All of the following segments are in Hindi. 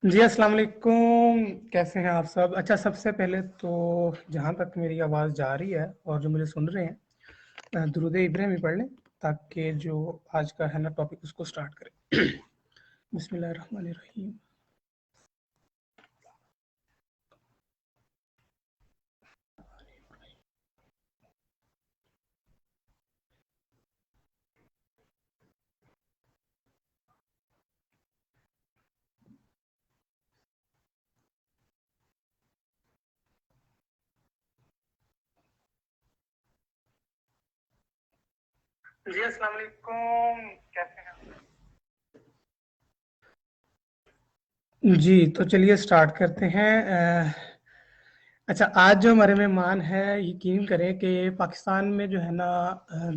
जी अस्सलाम वालेकुम। कैसे हैं आप सब? अच्छा, सबसे पहले तो जहाँ तक मेरी आवाज़ जा रही है और जो मुझे सुन रहे हैं, दुरूद इब्राहिमी पढ़ लें ताकि जो आज का है ना टॉपिक उसको स्टार्ट करें। बिस्मिल्लाहिर्रहमानिर्रहीम। जी अस्सलाम वालेकुम। कैसे हैं आप? जी, तो चलिए स्टार्ट करते हैं। अच्छा, आज जो हमारे मेहमान हैं, यकीन करें कि पाकिस्तान में जो है ना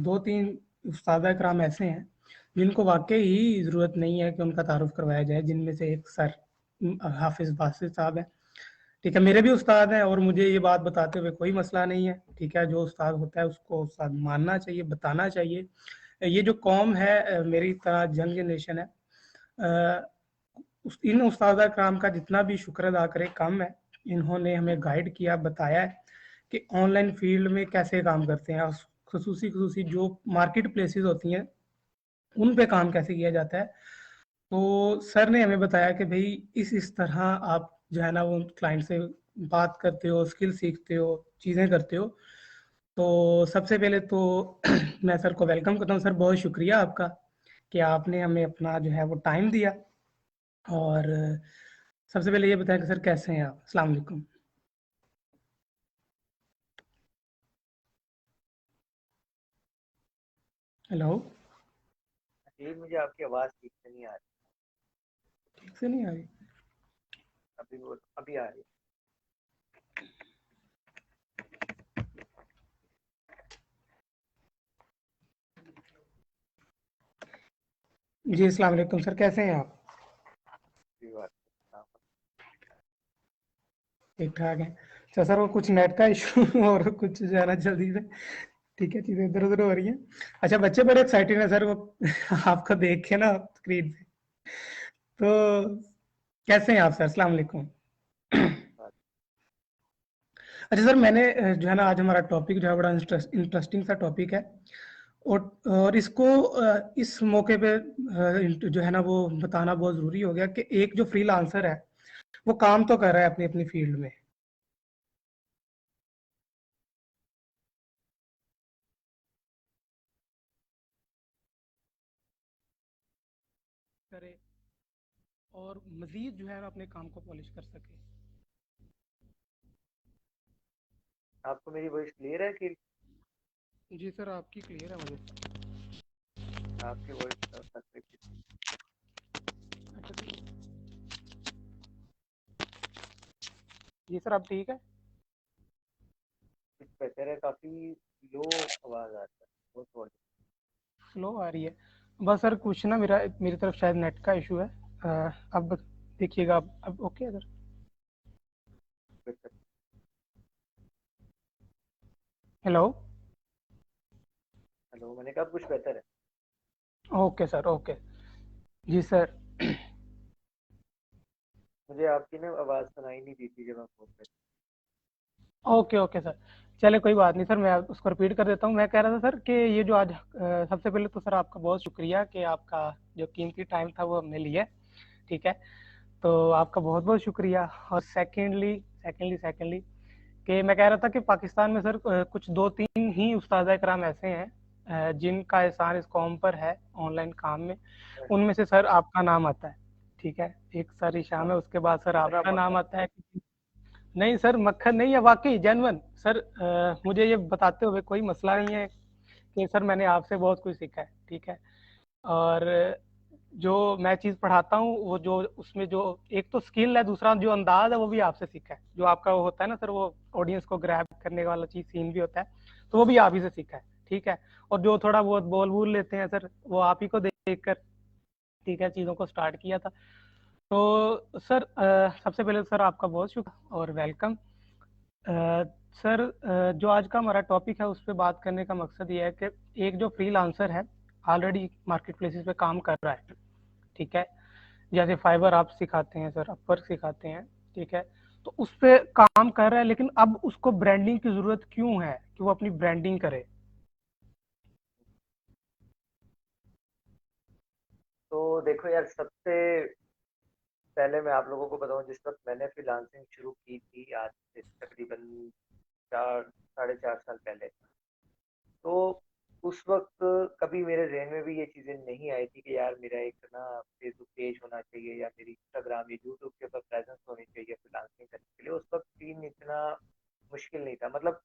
2-3 उस्ताद इकराम ऐसे हैं जिनको वाक़ई ही ज़रूरत नहीं है कि उनका तारुफ़ करवाया जाए, जिनमें से एक सर हाफ़िज़ बासित साहब हैं। ठीक है, मेरे भी उस्ताद हैं और मुझे ये बात बताते हुए कोई मसला नहीं है। ठीक है, जो उस्ताद होता है उसको उस्ताद मानना चाहिए, बताना चाहिए। ये जो कौम है, मेरी तरह यंग जनरेशन है, अ, इन उस्ताद इकराम का जितना भी शुक्र अदा करें कम है। इन्होंने हमें गाइड किया, बताया है कि ऑनलाइन फील्ड में कैसे काम करते हैं और खसूसी जो मार्केट प्लेसेस होती हैं उन पे काम कैसे किया जाता है। तो सर ने हमें बताया कि भाई इस तरह आप जो है ना वो क्लाइंट से बात करते हो, स्किल सीखते हो, चीज़ें करते हो। तो सबसे पहले तो मैं सर को वेलकम करता हूँ। सर, बहुत शुक्रिया आपका कि आपने हमें अपना जो है वो टाइम दिया। और सबसे पहले ये बताएं कि सर कैसे हैं आप? अस्सलाम वालेकुम। हेलो। जी, मुझे आपकी आवाज़ ठीक से नहीं आ रही। ठीक से नहीं आ रही? अभी आ रही जी अस्सलाम वालेकुम सर, कैसे हैं आप? है बात। हाँ, ठीक ठाक है। अच्छा सर, वो कुछ नेट का इशू और कुछ जो है ना जल्दी से, ठीक है, चीज़ें इधर उधर हो रही हैं। अच्छा, बच्चे बड़े एक्साइटेड हैं सर वो आपको देख के ना स्क्रीन से। तो कैसे हैं आप सर? अस्सलाम वालेकुम। बात। अच्छा सर, मैंने जो है ना आज हमारा टॉपिक जो है बड़ा इंटरेस्टिंग सा टॉपिक है। और इसको इस मौके पे जो है ना वो बताना बहुत ज़रूरी हो गया कि एक जो फ्रीलांसर है वो काम तो कर रहा है अपनी अपनी फील्ड में करे, और मजीद जो है ना अपने काम को पॉलिश कर सके। आपको मेरी वॉइस क्लियर है कि जी सर, आपकी क्लियर है मुझे। आपकी वॉइस तकलीफ अच्छा जी सर, अब ठीक है? कुछ बेहतर है? काफ़ी लो आवाज़ आ रही है, बहुत थोड़ी। स्लो आ रही है? बस सर कुछ ना मेरा मेरी तरफ शायद नेट का इशू है। अब देखिएगा, अब ओके है सर? बेहतर। हेलो। हेलो, मैंने कहा कुछ बेहतर है। Okay sir, okay. जी सर। मुझे आपकी ना आवाज़ सुनाई नहीं दी थी जब आप बोल रहे थे। ओके ओके सर, चलिए कोई बात नहीं सर, मैं उसको रिपीट कर देता हूँ। मैं कह रहा था सर कि ये जो आज सबसे पहले तो सर आपका बहुत शुक्रिया कि आपका जो कीमती टाइम था वो हमने लिया। ठीक है, तो आपका बहुत बहुत शुक्रिया। और सेकेंडली कि मैं कह रहा था कि पाकिस्तान में सर कुछ 2-3 ही उस्ताद कराम ऐसे हैं जिनका एहसान इस कौम पर है ऑनलाइन काम में। उनमें से सर आपका नाम आता है। ठीक है, एक सर हाँ, हिशाम है, उसके बाद सर इतना आपका नाम मक्खन। आता है। नहीं सर, मक्खन नहीं है, वाकई जेन्युइन सर। मुझे ये बताते हुए कोई मसला नहीं है कि सर मैंने आपसे बहुत कुछ सीखा है। ठीक है, और जो मैं चीज़ पढ़ाता हूँ वो जो उसमें जो एक तो स्किल है, दूसरा जो अंदाज है वो भी आपसे सीखा है। जो आपका वो होता है ना सर, वो ऑडियंस को ग्रैब करने वाला चीज़ सीन भी होता है, तो वो भी आप ही से सीखा है। ठीक है, और जो थोड़ा बहुत बोल बोल लेते हैं सर, वो आप ही को देख कर ठीक है चीज़ों को स्टार्ट किया था। तो सर सबसे पहले सर आपका बहुत शुक्रिया और वेलकम। सर जो आज का हमारा टॉपिक है उस पर बात करने का मकसद ये है कि एक जो फ्रीलांसर है ऑलरेडी मार्केट प्लेसेस पे काम कर रहा है। ठीक है, जैसे फाइवर आप सिखाते हैं सर, अपवर्क सिखाते हैं, ठीक है, तो उस पे काम कर रहा है, लेकिन अब उसको ब्रांडिंग की जरूरत क्यों है कि वो अपनी ब्रांडिंग करे? तो देखो यार, सबसे पहले मैं आप लोगों को बताऊं, जिस वक्त मैंने फ्रीलांसिंग शुरू की थी आज से तकरीबन 4 साढ़े 4 साल पहले, तो उस वक्त कभी मेरे ज़हन में भी ये चीज़ें नहीं आई थी कि यार मेरा एक ना फेसबुक पेज होना चाहिए या मेरी इंस्टाग्राम या यूट्यूब के ऊपर प्रेजेंस होनी चाहिए फ्रीलांसिंग करने के लिए। उस वक्त सीन इतना मुश्किल नहीं था, मतलब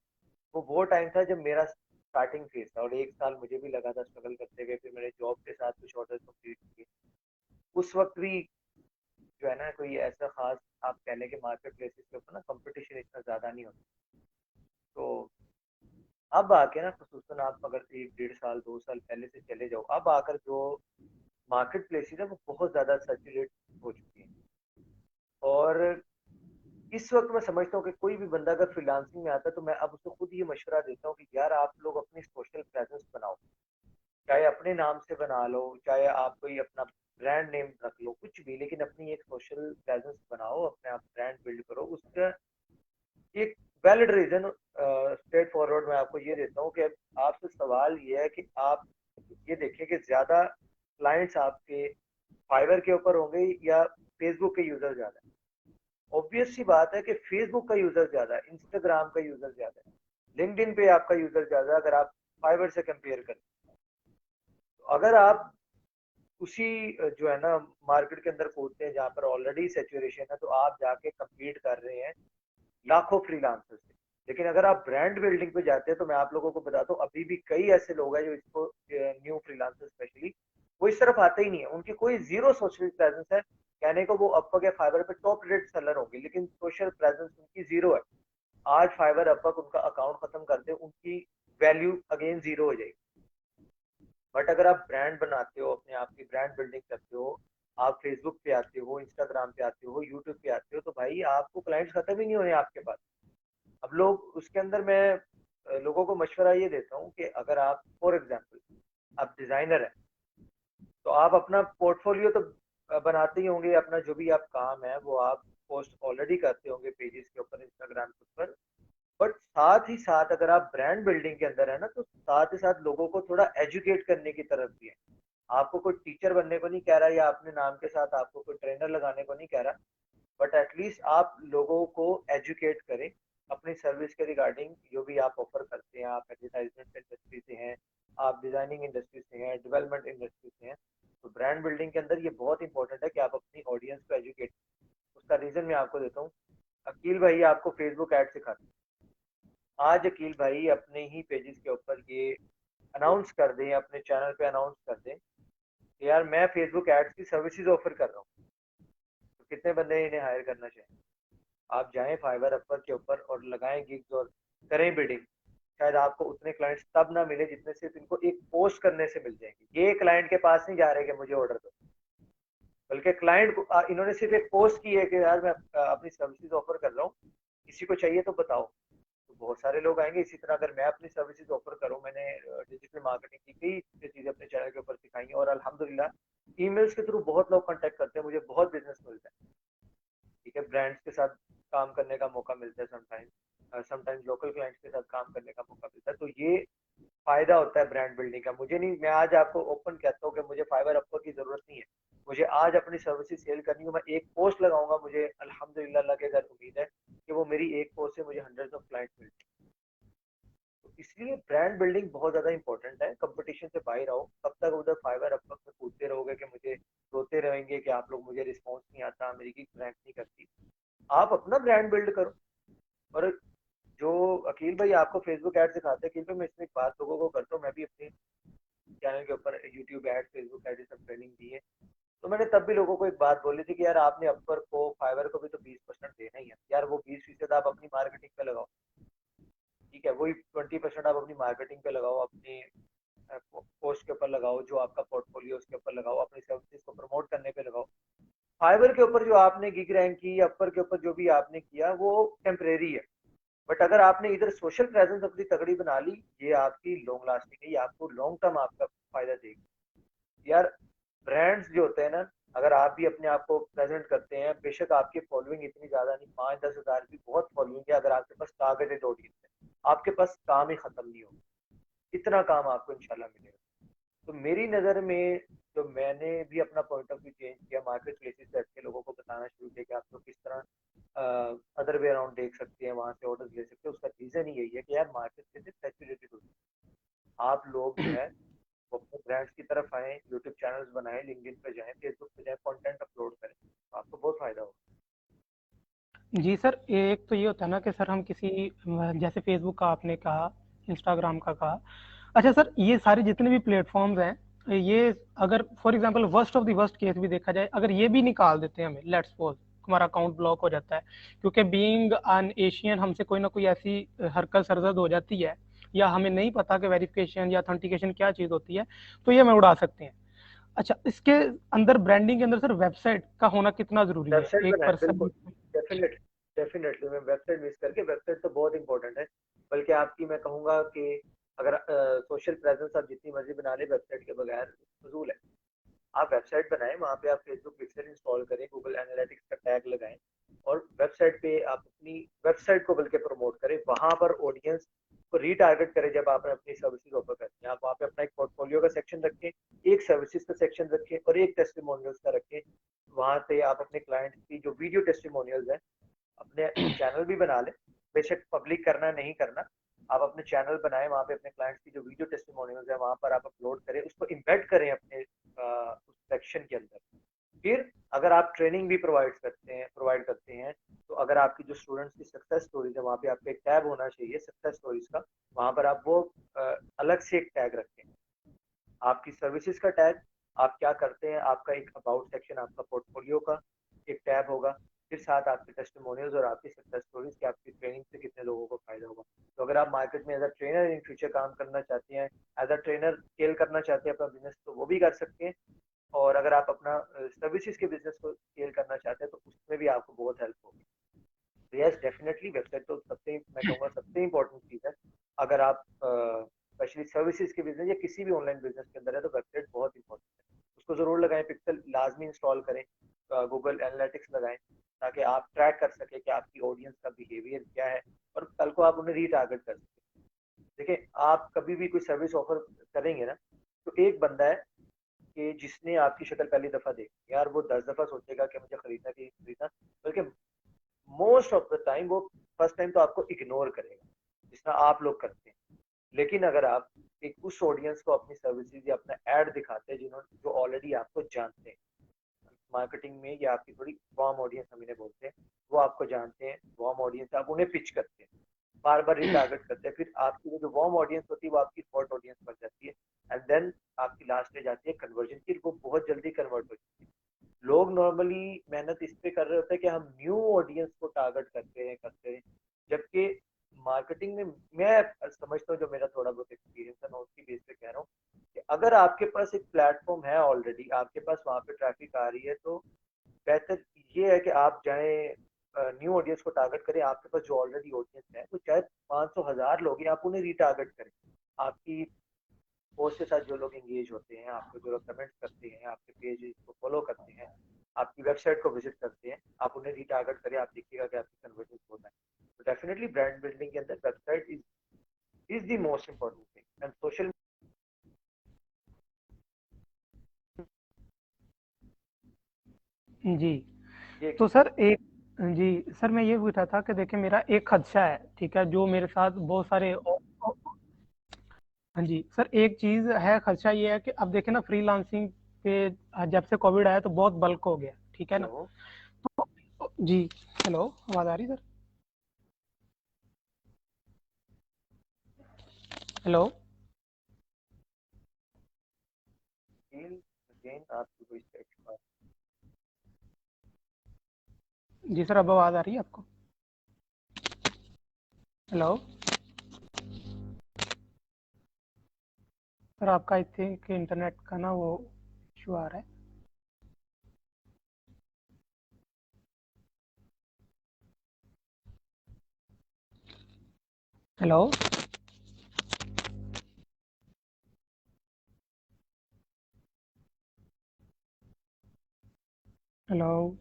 वो टाइम था जब मेरा स्टार्टिंग फेज था, और 1 साल मुझे भी लगा था स्ट्रगल करते हुए, फिर मैंने जॉब के साथ कुछ ऑर्डर कंप्लीट किए। उस वक्त भी जो है ना, कोई ऐसा खास आप कह लें कि मार्केट प्लेसेस के ऊपर ना कंपटीशन इतना ज़्यादा नहीं होता। तो अब आके ना, खसूसन आप अगर 1 डेढ़ साल 2 साल पहले से चले जाओ, अब आकर जो मार्केट प्लेसेस है वो बहुत ज़्यादा सैचुरेट हो चुकी है। और इस वक्त मैं समझता हूँ कि कोई भी बंदा अगर फ्रीलांसिंग में आता है, तो मैं अब उसको खुद ये मशवरा देता हूँ कि यार आप लोग अपनी सोशल प्रेजेंस बनाओ, चाहे अपने नाम से बना लो, चाहे आप कोई अपना ब्रांड नेम रख लो, कुछ भी, लेकिन अपनी एक सोशल प्रेजेंस बनाओ, अपने आप ब्रांड बिल्ड करो। उसका एक वैलिड रीजन स्ट्रेट फॉरवर्ड मैं आपको ये देता हूँ कि आपसे सवाल ये है कि आप ये देखें कि ज्यादा क्लाइंट्स आपके फाइवर के ऊपर होंगे या फेसबुक के यूजर ज्यादा है। ऑब्वियस सी बात है कि फेसबुक का यूजर ज्यादा है, इंस्टाग्राम का यूजर ज्यादा है, लिंक्डइन पे आपका यूजर ज्यादा है अगर आप फाइवर से कंपेयर करें। तो अगर आप उसी जो है ना मार्केट के अंदर कूदते हैं जहाँ पर ऑलरेडी सेचुरेशन है, तो आप जाके कम्पीट कर रहे हैं लाखों फ्रीलांसर से। लेकिन अगर आप ब्रांड बिल्डिंग पे जाते हैं, तो मैं आप लोगों को बताता हूँ, अभी भी कई ऐसे लोग हैं जो इसको, न्यू फ्रीलांसर स्पेशली, वो इस तरफ आते ही नहीं है। उनकी कोई जीरो सोशल प्रेजेंस है, कहने को वो अपवर्क या फाइवर पे टॉप रेट सेलर होंगे, लेकिन सोशल प्रेजेंस उनकी जीरो है। आज फाइवर अपवर्क उनका अकाउंट खत्म कर दे, उनकी वैल्यू अगेन जीरो हो जाएगी। बट अगर आप ब्रांड बनाते हो, अपने आप की ब्रांड बिल्डिंग करते हो, आप फेसबुक पे आते हो, इंस्टाग्राम पे आते हो, यूट्यूब पे आते हो, तो भाई आपको क्लाइंट्स खत्म ही नहीं होने आपके पास। अब लोग उसके अंदर, मैं लोगों को मशवरा ये देता हूँ कि अगर आप फॉर एग्जांपल आप डिजाइनर हैं, तो आप अपना पोर्टफोलियो तो बनाते ही होंगे, अपना जो भी आप काम है वो आप पोस्ट ऑलरेडी करते होंगे पेजेस के ऊपर, इंस्टाग्राम के ऊपर। बट साथ ही साथ अगर आप ब्रांड बिल्डिंग के अंदर है ना, तो साथ ही साथ लोगों को थोड़ा एजुकेट करने की तरफ भी है। आपको कोई टीचर बनने को नहीं कह रहा, या अपने नाम के साथ आपको कोई ट्रेनर लगाने को नहीं कह रहा, बट एटलीस्ट आप लोगों को एजुकेट करें अपनी सर्विस के रिगार्डिंग। जो भी आप ऑफर करते हैं, आप एडवर्टाइजमेंट इंडस्ट्री से हैं, आप डिजाइनिंग इंडस्ट्री से हैं, डेवलपमेंट इंडस्ट्री से हैं, तो ब्रांड बिल्डिंग के अंदर ये बहुत इंपॉर्टेंट है कि आप अपनी ऑडियंस को एजुकेट। उसका रीजन मैं आपको देता हूँ। अकील भाई आपको फेसबुक ऐड सिखाते हैं, आज अकील भाई अपने ही पेजेस के ऊपर ये अनाउंस कर दें, अपने चैनल पे अनाउंस कर दें कि यार मैं फेसबुक एड्स की सर्विसेज ऑफर कर रहा हूँ, तो कितने बंदे इन्हें हायर करना चाहिए? आप जाएं फाइवर अपर के ऊपर और लगाएं गिग्स और करें बिडिंग। शायद आपको उतने क्लाइंट्स तब ना मिले जितने सिर्फ इनको एक पोस्ट करने से मिल जाएंगे। ये क्लाइंट के पास नहीं जा रहे कि मुझे ऑर्डर दो, बल्कि क्लाइंट को इन्होंने सिर्फ एक पोस्ट की है कि यार मैं अपनी सर्विसेज ऑफर कर रहा हूँ, किसी को चाहिए तो बताओ। तो बहुत सारे लोग आएंगे। इसी तरह अगर मैं अपनी सर्विसेज ऑफर करूँ, मैंने डिजिटल मार्केटिंग की कई चीजें अपने चैनल के ऊपर सिखाई हैं, और अल्हम्दुलिल्लाह ईमेल्स के थ्रू बहुत लोग कांटेक्ट करते हैं, मुझे बहुत बिजनेस मिलता है। ठीक है, ब्रांड्स के साथ काम करने का मौका मिलता है, समटाइम्स समटाइम्स लोकल क्लाइंट्स के साथ काम करने का मौका मिलता है। तो ये फायदा होता है ब्रांड बिल्डिंग का। मुझे नहीं, मैं आज आपको ओपन कहता हूँ कि मुझे फाइवर अपवर्क की जरूरत नहीं है। मुझे आज अपनी सर्विसेज सेल करनी है, मैं एक पोस्ट लगाऊंगा, मुझे अल्हम्दुलिल्लाह अल्लाह के घर उम्मीद है कि वो मेरी एक पोस्ट से मुझे हंड्रेड्स ऑफ क्लाइंट्स मिलते हैं। तो इसलिए ब्रांड बिल्डिंग बहुत ज्यादा इंपॉर्टेंट है। कंपटीशन से बाहर आओ। कब तक उधर फाइवर अपवर्क में कूदते रहोगे कि मुझे रोते रहेंगे कि आप लोग, मुझे रिस्पॉन्स नहीं आता, मेरी की रैंक नहीं करती? आप अपना ब्रांड बिल्ड करो। और जो अकील भाई आपको फेसबुक ऐड सिखाते हैं, अकील भाई मैं इसमें एक बात लोगों को करता हूँ, मैं भी अपने चैनल के ऊपर यूट्यूब ऐड, फेसबुक ऐड, सब ट्रेनिंग दी है। तो मैंने तब भी लोगों को एक बात बोली थी कि यार आपने अपवर्क को, फाइवर को भी तो 20% देना ही है यार, वो 20% आप अपनी मार्केटिंग पे लगाओ। ठीक है, वही 20% आप अपनी मार्केटिंग पे लगाओ, अपनी पोस्ट के ऊपर लगाओ, जो आपका पोर्टफोलियो उसके ऊपर लगाओ, अपनी सर्विसेज को प्रमोट करने पे लगाओ। फाइवर के ऊपर जो आपने गिग रैंक की, अपर के ऊपर जो भी आपने किया, वो टेम्परेरी है। बट अगर आपने इधर सोशल प्रेजेंस अपनी तगड़ी बना ली, ये आपकी लॉन्ग लास्टिंग है, ये आपको लॉन्ग टर्म आपका फायदा देगी। यार ब्रांड्स जो होते हैं ना, अगर आप भी अपने आप को प्रेजेंट करते हैं, बेशक आपकी फॉलोइंग इतनी ज्यादा नहीं, 5-10 हज़ार भी बहुत फॉलोइंग है, अगर आपके पास टारगेटेड ऑडियंस है, आपके पास काम ही खत्म नहीं होगा, इतना काम आपको इंशाल्लाह मिलेगा। तो मेरी नज़र में जो मैंने भी अपना पॉइंट ऑफ व्यू चेंज किया, मार्केट प्लेसेस बैठ के लोगों को बताना शुरू किया कि आप लोग किस तरह अदर वे अराउंड देख सकते हैं, वहां से ऑर्डर ले सकते हैं। उसका रीजन ही यही है कि यार मार्केट प्लेसेस सैचुरेटेड हो चुकी है। आप लोग जो है वो अपने ब्रांड्स की तरफ आए, यूट्यूब चैनल्स बनाएं, लिंक्डइन पे जाएं, फेसबुक पे जाएं, कंटेंट अपलोड करें, तो आपको बहुत फायदा होगा। जी सर, एक तो ये होता है ना कि सर हम किसी जैसे फेसबुक का आपने कहा, इंस्टाग्राम का कहा। अच्छा सर, ये सारे जितने भी प्लेटफॉर्म्स हैं, ये अगर for example worst of the worst case भी देखा जाए, अगर ये भी निकाल देते हैं हमें, लेट्स सपोज हमारा अकाउंट ब्लॉक हो जाता है क्योंकि बीइंग एन एशियन हमसे कोई ना कोई ऐसी हरकत सरजद हो जाती है, या हमें नहीं पता कि वेरिफिकेशन या ऑथेंटिकेशन क्या चीज़ होती है, तो ये हमें उड़ा सकते हैं। अच्छा, इसके अंदर ब्रांडिंग के अंदर सर वेबसाइट का होना कितना ज़रूरी है वेबसाइट एक बनाएं, पर्सन? बिल्कुल, डेफिनेटली, डेफिनेटली मैं वेबसाइट मिस करके, वेबसाइट तो बहुत इंपॉर्टेंट है। बल्कि आपकी मैं कहूंगा कि अगर सोशल प्रेजेंस आप जितनी मर्जी बना ले, वेबसाइट के बगैर फजूल है। आप वेबसाइट बनाएं, वहाँ पे आप फेसबुक पिक्सल इंस्टॉल करें, गूगल एनालिटिक्स का टैग लगाएं, और वेबसाइट पे आप अपनी वेबसाइट को बल्कि प्रमोट करें, वहां पर ऑडियंस को रीटारगेट करें। जब आपने अपनी सर्विसेज ऑफर करनी है, आप वहाँ पे अपना एक पोर्टफोलियो का सेक्शन रखें, एक सर्विसेज का सेक्शन रखें और एक टेस्टिमोनियल्स का रखें। वहां पे आप अपने क्लाइंट्स की जो वीडियो टेस्टिमोनियल्स हैं, अपने चैनल भी बना लें, बेशक पब्लिक करना नहीं करना, आप अपने चैनल बनाएं, वहाँ पे अपने क्लाइंट्स की जो वीडियो टेस्टिमोनियल्स है वहां पर आप अपलोड करें, उसको इम्बेड करें अपने उस सेक्शन के अंदर। फिर अगर आप ट्रेनिंग भी प्रोवाइड करते हैं, तो अगर आपकी जो स्टूडेंट्स की सक्सेस स्टोरीज है, वहाँ पे आपका एक टैब होना चाहिए सक्सेस स्टोरीज का, वहां पर आप वो अलग से एक टैग रखें, आपकी सर्विसेज का टैग, आप क्या करते हैं, आपका एक अबाउट सेक्शन, आपका पोर्टफोलियो का एक टैब होगा, फिर साथ आपके टेस्टिमोनियल्स और आपकी सक्सेस स्टोरीज की, आपकी ट्रेनिंग से कितने लोगों को फायदा होगा। तो अगर आप मार्केट में as a trainer in future काम करना चाहते हैं, एज अ ट्रेनर स्केल करना चाहते हैं अपना बिजनेस, तो वो भी कर सकते हैं। और अगर आप अपना सर्विसेज के बिजनेस को स्केल करना चाहते हैं, तो उसमें भी आपको बहुत हेल्प होगी। तो यस, डेफिनेटली वेबसाइट तो सबसे, मैं कहूँगा सबसे इंपॉर्टेंट चीज़ है। अगर आप स्पेशली सर्विसेज के बिजनेस या किसी भी ऑनलाइन बिजनेस के अंदर है, तो वेबसाइट बहुत इंपॉर्टेंट है। उसको जरूर लगाएं, पिक्सल लाजमी इंस्टॉल करें, गूगल एनालिटिक्स लगाएं, ताकि आप ट्रैक कर सके कि आपकी ऑडियंस का बिहेवियर क्या है, और कल को आप उन्हें रीटारगेट कर सकें। देखिए, आप कभी भी कोई सर्विस ऑफर करेंगे ना, तो एक बंदा है कि जिसने आपकी शक्ल पहली दफा देखी, यार वो 10 दफा सोचेगा कि मुझे खरीदना कि खरीदना, बल्कि मोस्ट ऑफ द टाइम वो फर्स्ट टाइम तो आपको इग्नोर करेगा, जिस तरह आप लोग करते हैं। लेकिन अगर आप एक उस ऑडियंस को अपनी सर्विसेज या अपना एड दिखाते हैं जिन्होंने, जो ऑलरेडी आपको जानते हैं, मार्केटिंग में या आपकी थोड़ी वार्म ऑडियंस हम इन्हें बोलते हैं, वो आपको जानते हैं, वार्म ऑडियंस, आप उन्हें पिच करते हैं, बार बार रिटारगेट करते हैं, फिर आपकी जो वार्म ऑडियंस होती है वो आपकी हॉट ऑडियंस बन जाती है, एंड देन आपकी लास्ट स्टेज आती है कन्वर्जन की, वो बहुत जल्दी कन्वर्ट हो जाती है। लोग नॉर्मली मेहनत इस पे कर रहे होते हैं कि हम न्यू ऑडियंस को टारगेट करते हैं, जबकि मार्केटिंग में मैं समझता हूँ, जो मेरा थोड़ा बहुत एक्सपीरियंस है, मैं उसकी बेस पे कह रहा हूँ कि अगर आपके पास एक प्लेटफॉर्म है ऑलरेडी, आपके पास वहां पे ट्रैफिक आ रही है, तो बेहतर ये है कि आप जाएं, न्यू ऑडियंस को टारगेट करें। आपके पास जो ऑलरेडी ऑडियंस है, वो चाहे 500 1000 लोग हैं, आप उन्हें रीटारगेट करें। आपकी पोस्ट के साथ जो लोग एंगेज होते हैं, आपको जो लोग कमेंट्स करते हैं, आपके पेज को फॉलो करते हैं, आपकी वेबसाइट को विजिट करते हैं, आप उन्हें रीटारगेट करें, आप देखिएगा कि आपकी कन्वर्जन होता है। तो डेफिनेटली ब्रांड बिल्डिंग के अंदर website is the most important thing, and social जी। ये तो की सर चीज। एक, जी सर, मैं ये पूछ रहा था कि देखिए मेरा एक खदशा है, ठीक है, जो मेरे साथ बहुत सारे हाँ जी सर, एक चीज है, खदशा ये है कि अब देखे ना फ्रीलांसिंग पे जब से कोविड आया तो बहुत बल्क हो गया, ठीक है ना। हेलो। तो जी, हेलो, आवाज आ रही सर? हेलो। अगेन आपकी कोई एक्स्ट्रा। जी सर, अब आवाज आ रही है आपको? हेलो सर, आपका आई थिंक इंटरनेट का ना वो इशू आ रहा है। हेलो। हेलो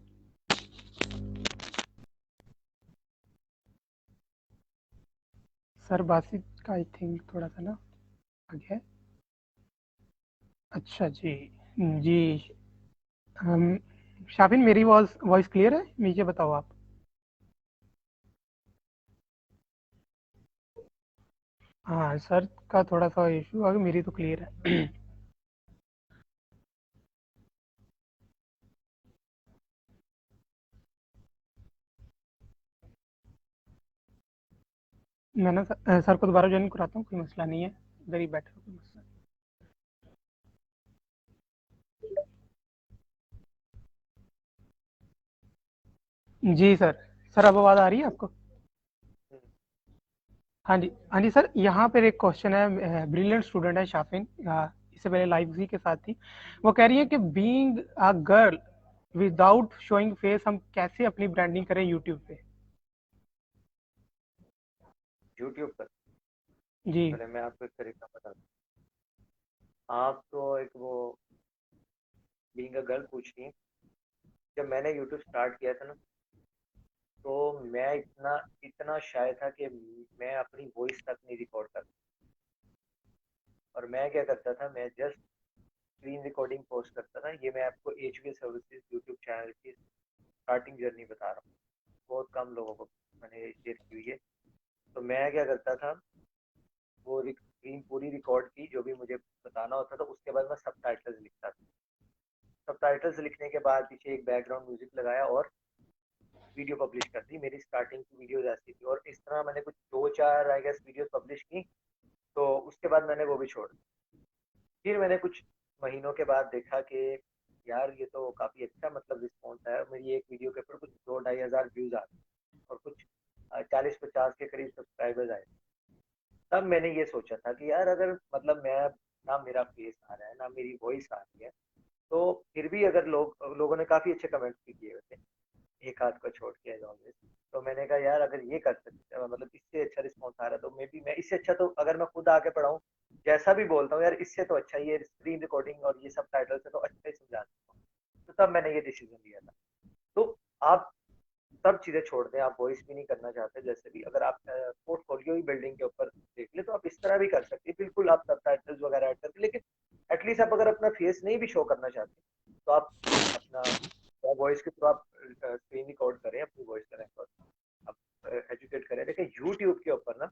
सर, बासित का आई थिंक थोड़ा सा ना आगे है। अच्छा जी। जी। हम शाबिन, मेरी वॉइस वॉइस क्लियर है? नीचे बताओ आप। हाँ सर का थोड़ा सा इशू है, मेरी तो क्लियर है। मैं ना सर को दोबारा ज्वाइन कराता हूँ, कोई मसला नहीं है। इधर ही बैठे हो, कोई मसला नहीं। जी सर। सर अब आवाज़ आ रही है आपको? हम्म, हाँ जी, हाँ जी सर, यहाँ पर एक क्वेश्चन है। ब्रिलियंट स्टूडेंट है शाफिन, इससे पहले लाइव उसी के साथ थी। वो कह रही है कि being a girl without showing face हम कैसे अपनी ब्रांडिंग करें यूट्यूब पे? यूट्यूब पर जी। पहले मैं आपको एक तरीका बताता हूँ। आप तो एक वो बीइंग अ गर्ल पूछ रही हैं। जब मैंने यूट्यूब स्टार्ट किया था ना, तो मैं इतना इतना शाय था कि मैं अपनी वॉइस तक नहीं रिकॉर्ड कर। और मैं क्या करता था, मैं जस्ट स्क्रीन रिकॉर्डिंग पोस्ट करता था। ये मैं आपको एचबीएस सर्विसेज यूट्यूब चैनल की स्टार्टिंग जर्नी बता रहा हूँ। बहुत कम लोगों को मैंने शेयर की हुई है। तो मैं क्या करता था, वो स्क्रीन पूरी रिकॉर्ड की, जो भी मुझे बताना होता था, उसके बाद मैं सबटाइटल्स लिखता था। सबटाइटल्स लिखने के बाद पीछे एक बैकग्राउंड म्यूजिक लगाया और वीडियो पब्लिश कर दी। मेरी स्टार्टिंग की वीडियोज ऐसी थी, और इस तरह मैंने कुछ दो चार आई गेस वीडियोज पब्लिश की। तो उसके बाद मैंने वो भी छोड़ दी। फिर मैंने कुछ महीनों के बाद देखा कि यार ये तो काफी अच्छा मतलब रिस्पॉन्स आया। मेरी एक वीडियो के ऊपर कुछ 2-2.5 हजार व्यूज आ गए, और कुछ 40-50 के करीब सब्सक्राइबर्स आए। तब मैंने ये सोचा था कि यार अगर मतलब मैं, ना मेरा फेस आ रहा है ना मेरी वॉइस आ रही है, तो फिर भी अगर लोगों ने काफी अच्छे कमेंट्स भी किए हुए थे, एक आध को छोड़ के एज ऑलवेज। तो मैंने कहा यार अगर ये कर सकते, मतलब इससे अच्छा रिस्पॉन्स आ रहा है, तो मे बी मैं इससे अच्छा, तो अगर मैं खुद आके पढ़ाऊँ, जैसा भी बोलता हूँ यार, इससे तो अच्छा ये स्क्रीन रिकॉर्डिंग और ये सब टाइटल से तो अच्छा ही समझा सकता हूँ। तो तब मैंने ये डिसीजन लिया था। तो आप सब चीजें छोड़ दें, आप वॉइस भी नहीं करना चाहते, जैसे भी अगर आप पोर्टफोलियो ही बिल्डिंग के ऊपर देख ले, तो आप इस तरह भी कर सकते हैं। बिल्कुल आप सब टाइटल्स वगैरह ऐड करके, लेकिन एटलीस्ट आप अगर अपना फेस नहीं भी शो करना चाहते, तो आप अपना वॉइस के थ्रू आप स्क्रीन रिकॉर्ड करें, अपनी वॉइस का रिकॉर्ड आप एजुकेट करें। देखिए यूट्यूब के ऊपर ना,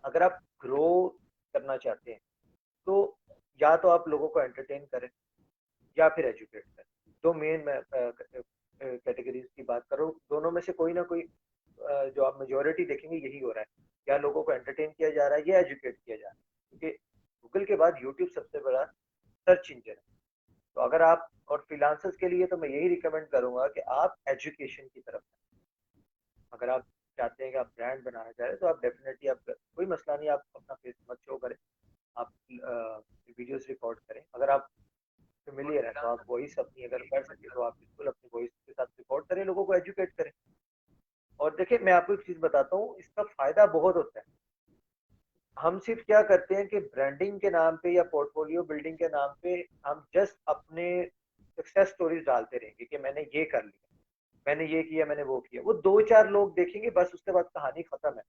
अगर आप ग्रो करना चाहते हैं, तो या तो आप लोगों को एंटरटेन करें या फिर एजुकेट करें। दो मेन कैटेगरीज की बात करो, दोनों में से कोई ना कोई जो आप मेजोरिटी देखेंगे यही हो रहा है। या लोगों को एंटरटेन किया जा रहा है या एजुकेट किया जा रहा है, क्योंकि गूगल के बाद यूट्यूब सबसे बड़ा सर्च इंजन है। तो अगर आप, और फ्रीलांसर्स के लिए तो मैं यही रिकमेंड करूंगा कि आप एजुकेशन की तरफ, अगर आप चाहते हैं कि आप ब्रांड बनाना चाह रहे हैं, तो आप डेफिनेटली, आप कोई मसला नहीं, आप अपना फेस मत शो करें, आप वीडियोस रिकॉर्ड करें। अगर आप फेमिलियर है, तो आप वॉइस अपनी अगर कर सके, तो आप बिल्कुल अपनी वॉइस के साथ रिकॉर्ड करें, लोगों को एजुकेट करें। और देखिए मैं आपको एक चीज बताता हूँ, इसका फायदा बहुत होता है। हम सिर्फ क्या करते हैं कि ब्रांडिंग के नाम पे या पोर्टफोलियो बिल्डिंग के नाम पे हम जस्ट अपने सक्सेस स्टोरीज डालते रहेंगे कि मैंने ये कर लिया, मैंने ये किया, मैंने वो किया। वो दो चार लोग देखेंगे, बस उसके बाद कहानी खत्म है।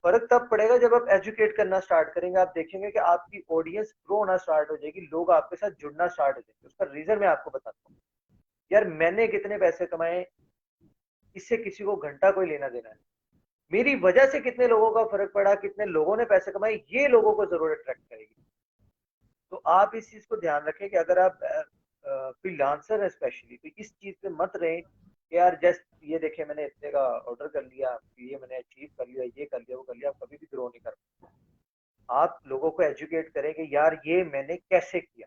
फर्क तब पड़ेगा जब आप एजुकेट करना स्टार्ट करेंगे। आप देखेंगे कि आपकी ऑडियंस ग्रो होना स्टार्ट हो जाएगी, लोग आपके साथ जुड़ना स्टार्ट हो जाएंगे। उसका रीजन मैं आपको बताता हूँ। यार मैंने कितने पैसे कमाए, इससे किसी को घंटा कोई लेना देना नहीं। मेरी वजह से कितने लोगों का फर्क पड़ा, कितने लोगों ने पैसे कमाए, ये लोगों को जरूर अट्रैक्ट करेगी। तो आप इस चीज को ध्यान रखें कि अगर आप फ्रीलांसर है स्पेशली, तो इस चीज पे मत रहें कि यार जस्ट ये देखे मैंने इतने का ऑर्डर कर लिया, ये मैंने अचीव कर लिया, ये कर लिया, वो कर लिया। आप कभी भी ग्रो नहीं कर। आप लोगों को एजुकेट करें कि यार ये मैंने कैसे किया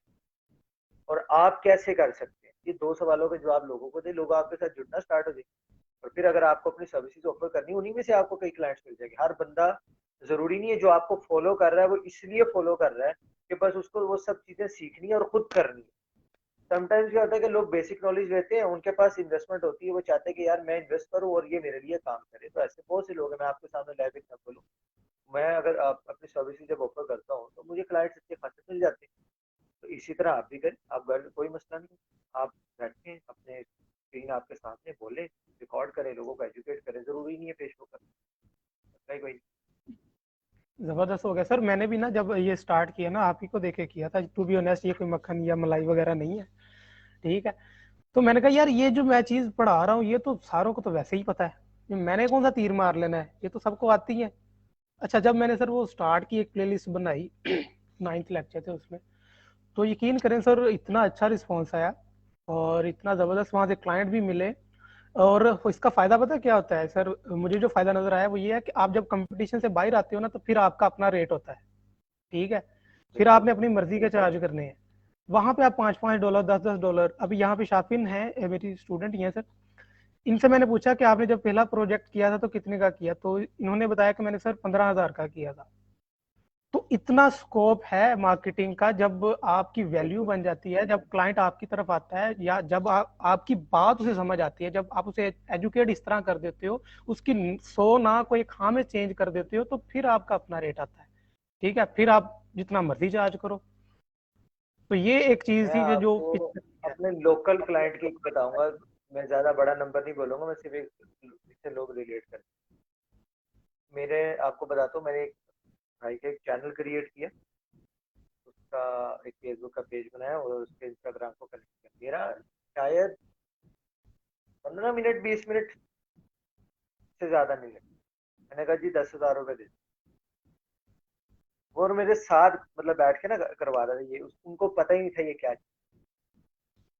और आप कैसे कर सकते हैं। ये दो सवालों के जवाब लोगों को दे, लोग आपके साथ जुड़ना स्टार्ट हो जाए। और फिर अगर आपको अपनी सर्विसेज ऑफर करनी, उन्हीं में से आपको कई क्लाइंट्स मिल जाएंगे। हर बंदा जरूरी नहीं है जो आपको फॉलो कर रहा है वो इसलिए फॉलो कर रहा है कि बस उसको वो सब चीजें सीखनी है और खुद करनी है। समटाइम्स क्या होता है कि लोग बेसिक नॉलेज लेते हैं, उनके पास इन्वेस्टमेंट होती है, वो चाहते हैं कि यार मैं इन्वेस्ट करूं और ये मेरे लिए काम करे। तो ऐसे बहुत से लोग हैं, मैं आपके सामने लाइव एग्जांपल हूं। मैं अगर आप अपनी सर्विसेज जब ऑफर करता हूँ, तो मुझे क्लाइंट्स अच्छे खासे मिल जाते हैं। तो इसी तरह आप भी करें, आप घर में कोई मसला नहीं, आप बैठे अपने स्क्रीन आपके सामने बोले, रिकॉर्ड करे, लोगों को एजुकेट करे, जरूरी नहीं है फेसबुक पर कोई। जबरदस्त हो गया सर। मैंने भी ना जब ये स्टार्ट किया ना, आप ही को देखे किया था, टू बी ऑनेस्ट। ये कोई मक्खन या मलाई वगैरह नहीं है, ठीक है। तो मैंने कहा यार ये जो मैं चीज पढ़ा रहा हूँ ये तो सारों को तो वैसे ही पता है, ये मैंने कौन सा तीर मार लेना है, ये तो सबको आती है। अच्छा, जब मैंने सर वो स्टार्ट की, एक प्लेलिस्ट बनाई, 9th लेक्चर थे उसमें, तो यकीन करें सर इतना अच्छा रिस्पॉन्स आया और इतना ज़बरदस्त वहाँ से क्लाइंट भी मिले। और इसका फ़ायदा पता क्या होता है सर, मुझे जो फ़ायदा नज़र आया वो ये है कि आप जब कंपटीशन से बाहर आते हो ना, तो फिर आपका अपना रेट होता है, ठीक है। फिर बिल्कुल। आपने अपनी मर्जी के चार्ज करने हैं। वहाँ पे आप $5-5, $10-10। अभी यहाँ पे शाफिन है, मेरी स्टूडेंट ही है सर। इनसे मैंने पूछा कि आपने जब पहला प्रोजेक्ट किया था तो कितने का किया, तो इन्होंने बताया कि मैंने सर 15,000 का किया था। तो इतना स्कोप है मार्केटिंग का, जब आपकी वैल्यू बिल्कुल। बन जाती है, जब क्लाइंट आपकी तरफ आता है, या जब आपकी बात उसे समझ आती है, जब आप उसे एजुकेट इस तरह कर देते हो, उसकी 100 ना को एक हाँ में चेंज कर देते हो, तो फिर आपका अपना रेट आता है, ठीक है। फिर आप जितना मर्जी चार्ज करो। तो ये एक चीज मैं थी कि जो आपको है। अपने लोकल क्लाइंट की बताऊंगा। मैं ज्यादा बड़ा नंबर नहीं बोलूंगा, मैं सिर्फ एक जिससे लोग रिलेट करें। मेरे आपको बताता हूँ, मैंने एक भाई का एक चैनल क्रिएट किया, उसका एक फेसबुक का पेज बनाया और उसके इंस्टाग्राम को कनेक्ट किया। मेरा शायद 15 मिनट 20 मिनट से ज्यादा नहीं लगा। मैंने कहा जी 10,000 रुपये दे। वो और मेरे साथ मतलब बैठ के ना करवा रहा था ये, उनको पता ही नहीं था ये क्या चीज़।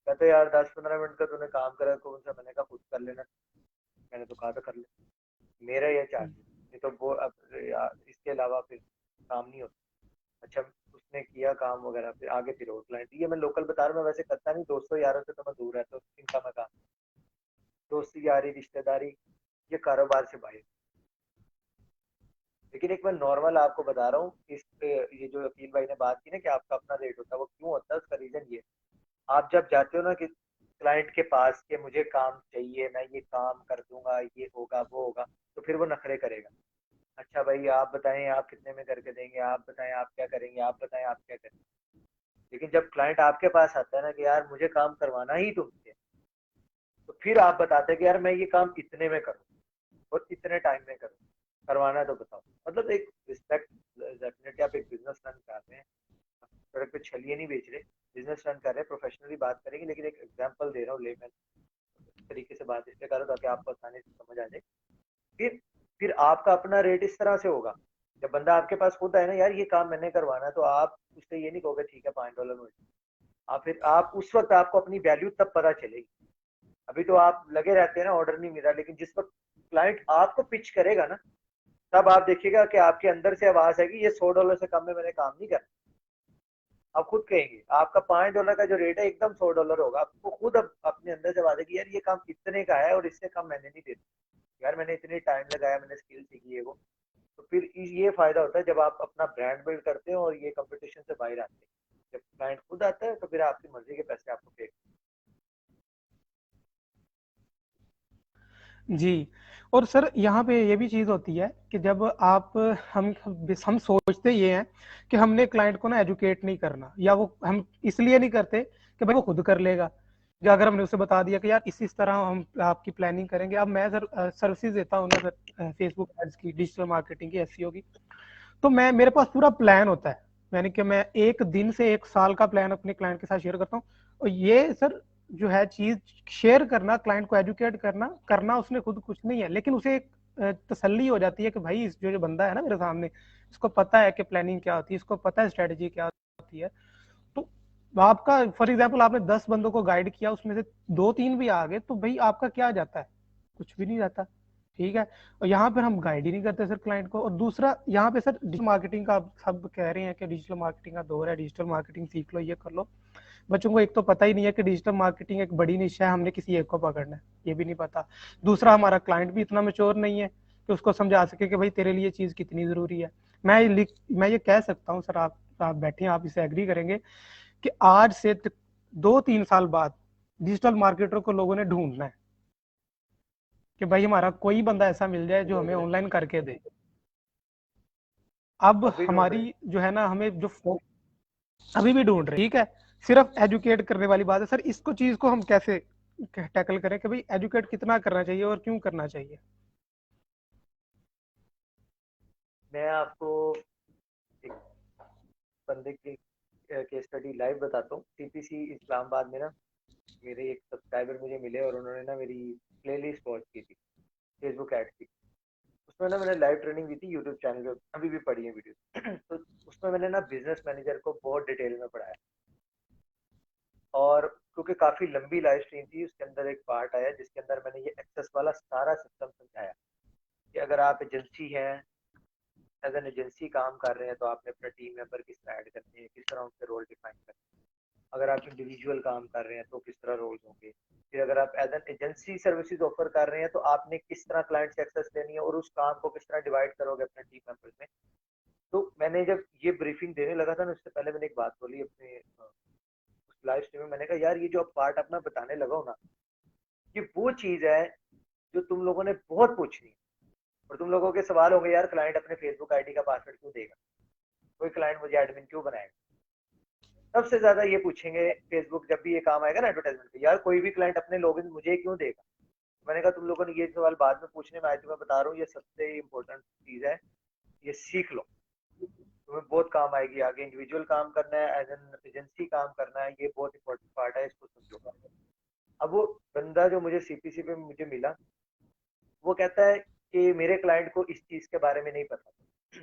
कहते यार 10-15 मिनट का तूने काम करा कौन सा, मैंने कहा खुद कर लेना। मैंने तो कहा था कर ले, मेरा ये चार्जेस। नहीं तो वो अब इसके अलावा फिर काम नहीं होता। अच्छा, उसने किया काम वगैरह, फिर आगे फिर और क्लाइंट। ये मैं लोकल बता रहा हूँ, मैं वैसे करता नहीं, दोस्तों यारों से तो मैं दूर रहता हूँ, इनका मैं काम, दोस्ती यारी रिश्तेदारी ये कारोबार से बाहर। लेकिन एक मैं नॉर्मल आपको बता रहा हूँ, इस ये जो अकील भाई ने बात की ना कि आपका अपना रेट होता है, वो क्यों होता है उसका रीजन ये। आप जब जाते हो ना कि क्लाइंट के पास कि मुझे काम चाहिए, मैं ये काम कर दूंगा, ये होगा वो होगा, तो फिर वो नखरे करेगा। अच्छा भाई आप बताएं आप कितने में करके देंगे, आप बताएं आप क्या करेंगे, आप बताएं आप क्या करेंगे। लेकिन जब क्लाइंट आपके पास आता है ना कि यार मुझे काम करवाना ही तुमसे, तो फिर आप बताते हैं कि यार मैं ये काम इतने में करूँ और इतने टाइम में करूँ, करवाना है तो बताओ। मतलब एक रिस्पेक्ट। डेफिनेटली आप एक बिजनेस रन कर रहे हैं, सड़क पे छलिए नहीं बेच रहे, बिजनेस रन कर रहे हैं, प्रोफेशनली बात करेंगे। लेकिन एक एग्जांपल दे रहा हूँ, लेमैन तरीके से बात इसलिए कर रहा हूँ ताकि आपको आसानी से समझ आ जाए। फिर फिर आपका अपना रेट इस तरह से होगा। जब बंदा आपके पास खुद आए ना, यार ये काम मैंने करवाना है, तो आप उससे ये नहीं कहोगे ठीक है $5 में। आप फिर आप उस वक्त आपको अपनी वैल्यू तब पता चलेगी। अभी तो आप लगे रहते हैं ना, ऑर्डर नहीं मिला, लेकिन जिस वक्त क्लाइंट आपको पिच करेगा ना, तब आप देखिएगा कि आपके अंदर से आवाज आएगी ये $100 से कम में मैंने काम नहीं करना। आप खुद कहेंगे आपका $5 का जो रेट है एकदम $100 होगा। आपको खुद अब अपने अंदर से आवाज आएगी यार ये काम इतने का है और इससे कम मैंने नहीं देना। यार मैंने इतनी टाइम लगाया, मैंने स्किल सीखी है वो। तो फिर ये फायदा होता है जब आप अपना ब्रांड बिल्ड करते हो और ये कंपटीशन से बाहर आते हैं। जब क्लाइंट खुद आता है तो फिर आपकी मर्जी के पैसे आपको पे। जी। और सर यहाँ पे ये भी चीज़ होती है कि जब आप हम सोचते ये हैं कि हमने क्लाइंट को ना एजुकेट नहीं करना, या वो हम इसलिए नहीं करते कि भाई वो खुद कर लेगा। या अगर हमने उसे बता दिया कि यार इस तरह हम आपकी प्लानिंग करेंगे। अब मैं सर सर्विसेज देता हूँ ना सर, फेसबुक एड्स की, डिजिटल मार्केटिंग की, एसईओ की। तो मैं, मेरे पास पूरा प्लान होता है, यानी कि मैं एक दिन से एक साल का प्लान अपने क्लाइंट के साथ शेयर करता हूँ। और ये सर जो है चीज, शेयर करना, क्लाइंट को एजुकेट करना करना उसने खुद कुछ नहीं है, लेकिन उसे एक तसल्ली हो जाती है कि भाई इस जो बंदा है ना मेरे सामने, इसको पता है कि प्लानिंग क्या होती है, इसको पता है स्ट्रेटेजी क्या होती है। तो आपका फॉर एग्जाम्पल आपने 10 बंदों को गाइड किया, उसमें से 2-3 भी आ गए, तो भाई आपका क्या जाता है, कुछ भी नहीं जाता, ठीक है। और यहाँ पर हम गाइड ही नहीं करते सर क्लाइंट को। और दूसरा यहाँ पे सर डिजिटल मार्केटिंग का, आप सब कह रहे हैं कि डिजिटल मार्केटिंग का दौर है, डिजिटल मार्केटिंग सीख लो, ये कर लो। बच्चों को एक तो पता ही नहीं है कि डिजिटल मार्केटिंग एक बड़ी निश है, हमने किसी एक को पकड़ना है, ये भी नहीं पता। दूसरा हमारा क्लाइंट भी इतना मेच्योर नहीं है कि उसको समझा सके कि भाई तेरे लिए चीज कितनी जरूरी है। मैं ये कह सकता हूँ सर, आप बैठे हैं, आप इसे एग्री करेंगे कि आज से 2-3 साल बाद डिजिटल मार्केटर को लोगों ने ढूंढना है कि भाई हमारा कोई बंदा ऐसा मिल जाए जो हमें ढूंढ रहे ऑनलाइन करके दे। अब हैं, अभी ढूंढ रहे हैं। हमारी जो है ना, हमें जो अभी भी ढूंढ रहे, ठीक है। सिर्फ एजुकेट करने वाली बात है सर, इसको चीज को हम कैसे टैकल करें कि भाई एजुकेट कितना करना चाहिए और क्यों करना चाहिए। मैं आपको एक बंदे की केस स्टडी लाइव बताता हूँ। सीपीसी इस्लामाबाद में ना मेरे एक सब्सक्राइबर मुझे मिले और उन्होंने ना मेरी प्लेलिस्ट वॉच की थी फेसबुक एड की। उसमें ना मैंने लाइव ट्रेनिंग दी थी यूट्यूब चैनल पे, अभी भी पढ़ी है वीडियो। तो उसमें मैंने ना बिजनेस मैनेजर को बहुत डिटेल में पढ़ाया। और क्योंकि काफी लंबी लाइव स्ट्रीम थी, उसके अंदर एक पार्ट आया जिसके अंदर मैंने ये एक्सेस वाला सारा सिस्टम समझाया कि अगर आप एजेंसी हैं, एज एन एजेंसी काम कर रहे हैं, तो आपने अपने टीम मेंबर किस तरह ऐड करने हैं, किस तरह उनके रोल डिफाइन करने हैं। अगर आप इंडिविजुअल काम कर रहे हैं तो किस तरह रोल्स होंगे। फिर अगर आप as an agency services offer कर रहे हैं तो आपने किस तरह क्लाइंट से एक्सेस लेनी है और उस काम को किस तरह डिवाइड करोगे अपने टीम मेंबर्स में। तो मैंने जब ये ब्रीफिंग देने लगा था ना, उससे पहले मैंने एक बात बोली अपने उस लाइव स्ट्रीम में। मैंने कहा यार ये जो पार्ट अपना बताने लगा हूं ना, ये वो चीज है जो तुम लोगों ने बहुत पूछनी है। और तुम लोगों के सवाल होंगे यार क्लाइंट अपने फेसबुक आईडी का पासवर्ड क्यों देगा, कोई क्लाइंट मुझे एडमिन क्यों बनाएगा। सबसे ज्यादा ये पूछेंगे फेसबुक जब भी ये काम आएगा ना एडवर्टाइजमेंट पे, यार कोई भी क्लाइंट अपने लॉगिन मुझे क्यों देगा। मैंने कहा तुम लोगों ने ये सवाल बाद में पूछने में, आज तुम्हें बता रहा हूँ ये सबसे इंपॉर्टेंट चीज है, ये सीख लो, तुम्हें बहुत काम आएगी आगे। इंडिविजुअल काम करना है, एज एन एजेंसी काम करना है, ये बहुत इंपॉर्टेंट पार्ट है, इसको समझो। अब वो बंदा जो मुझे सीपीसी पे मुझे मिला, वो कहता है कि मेरे क्लाइंट को इस चीज के बारे में नहीं पता।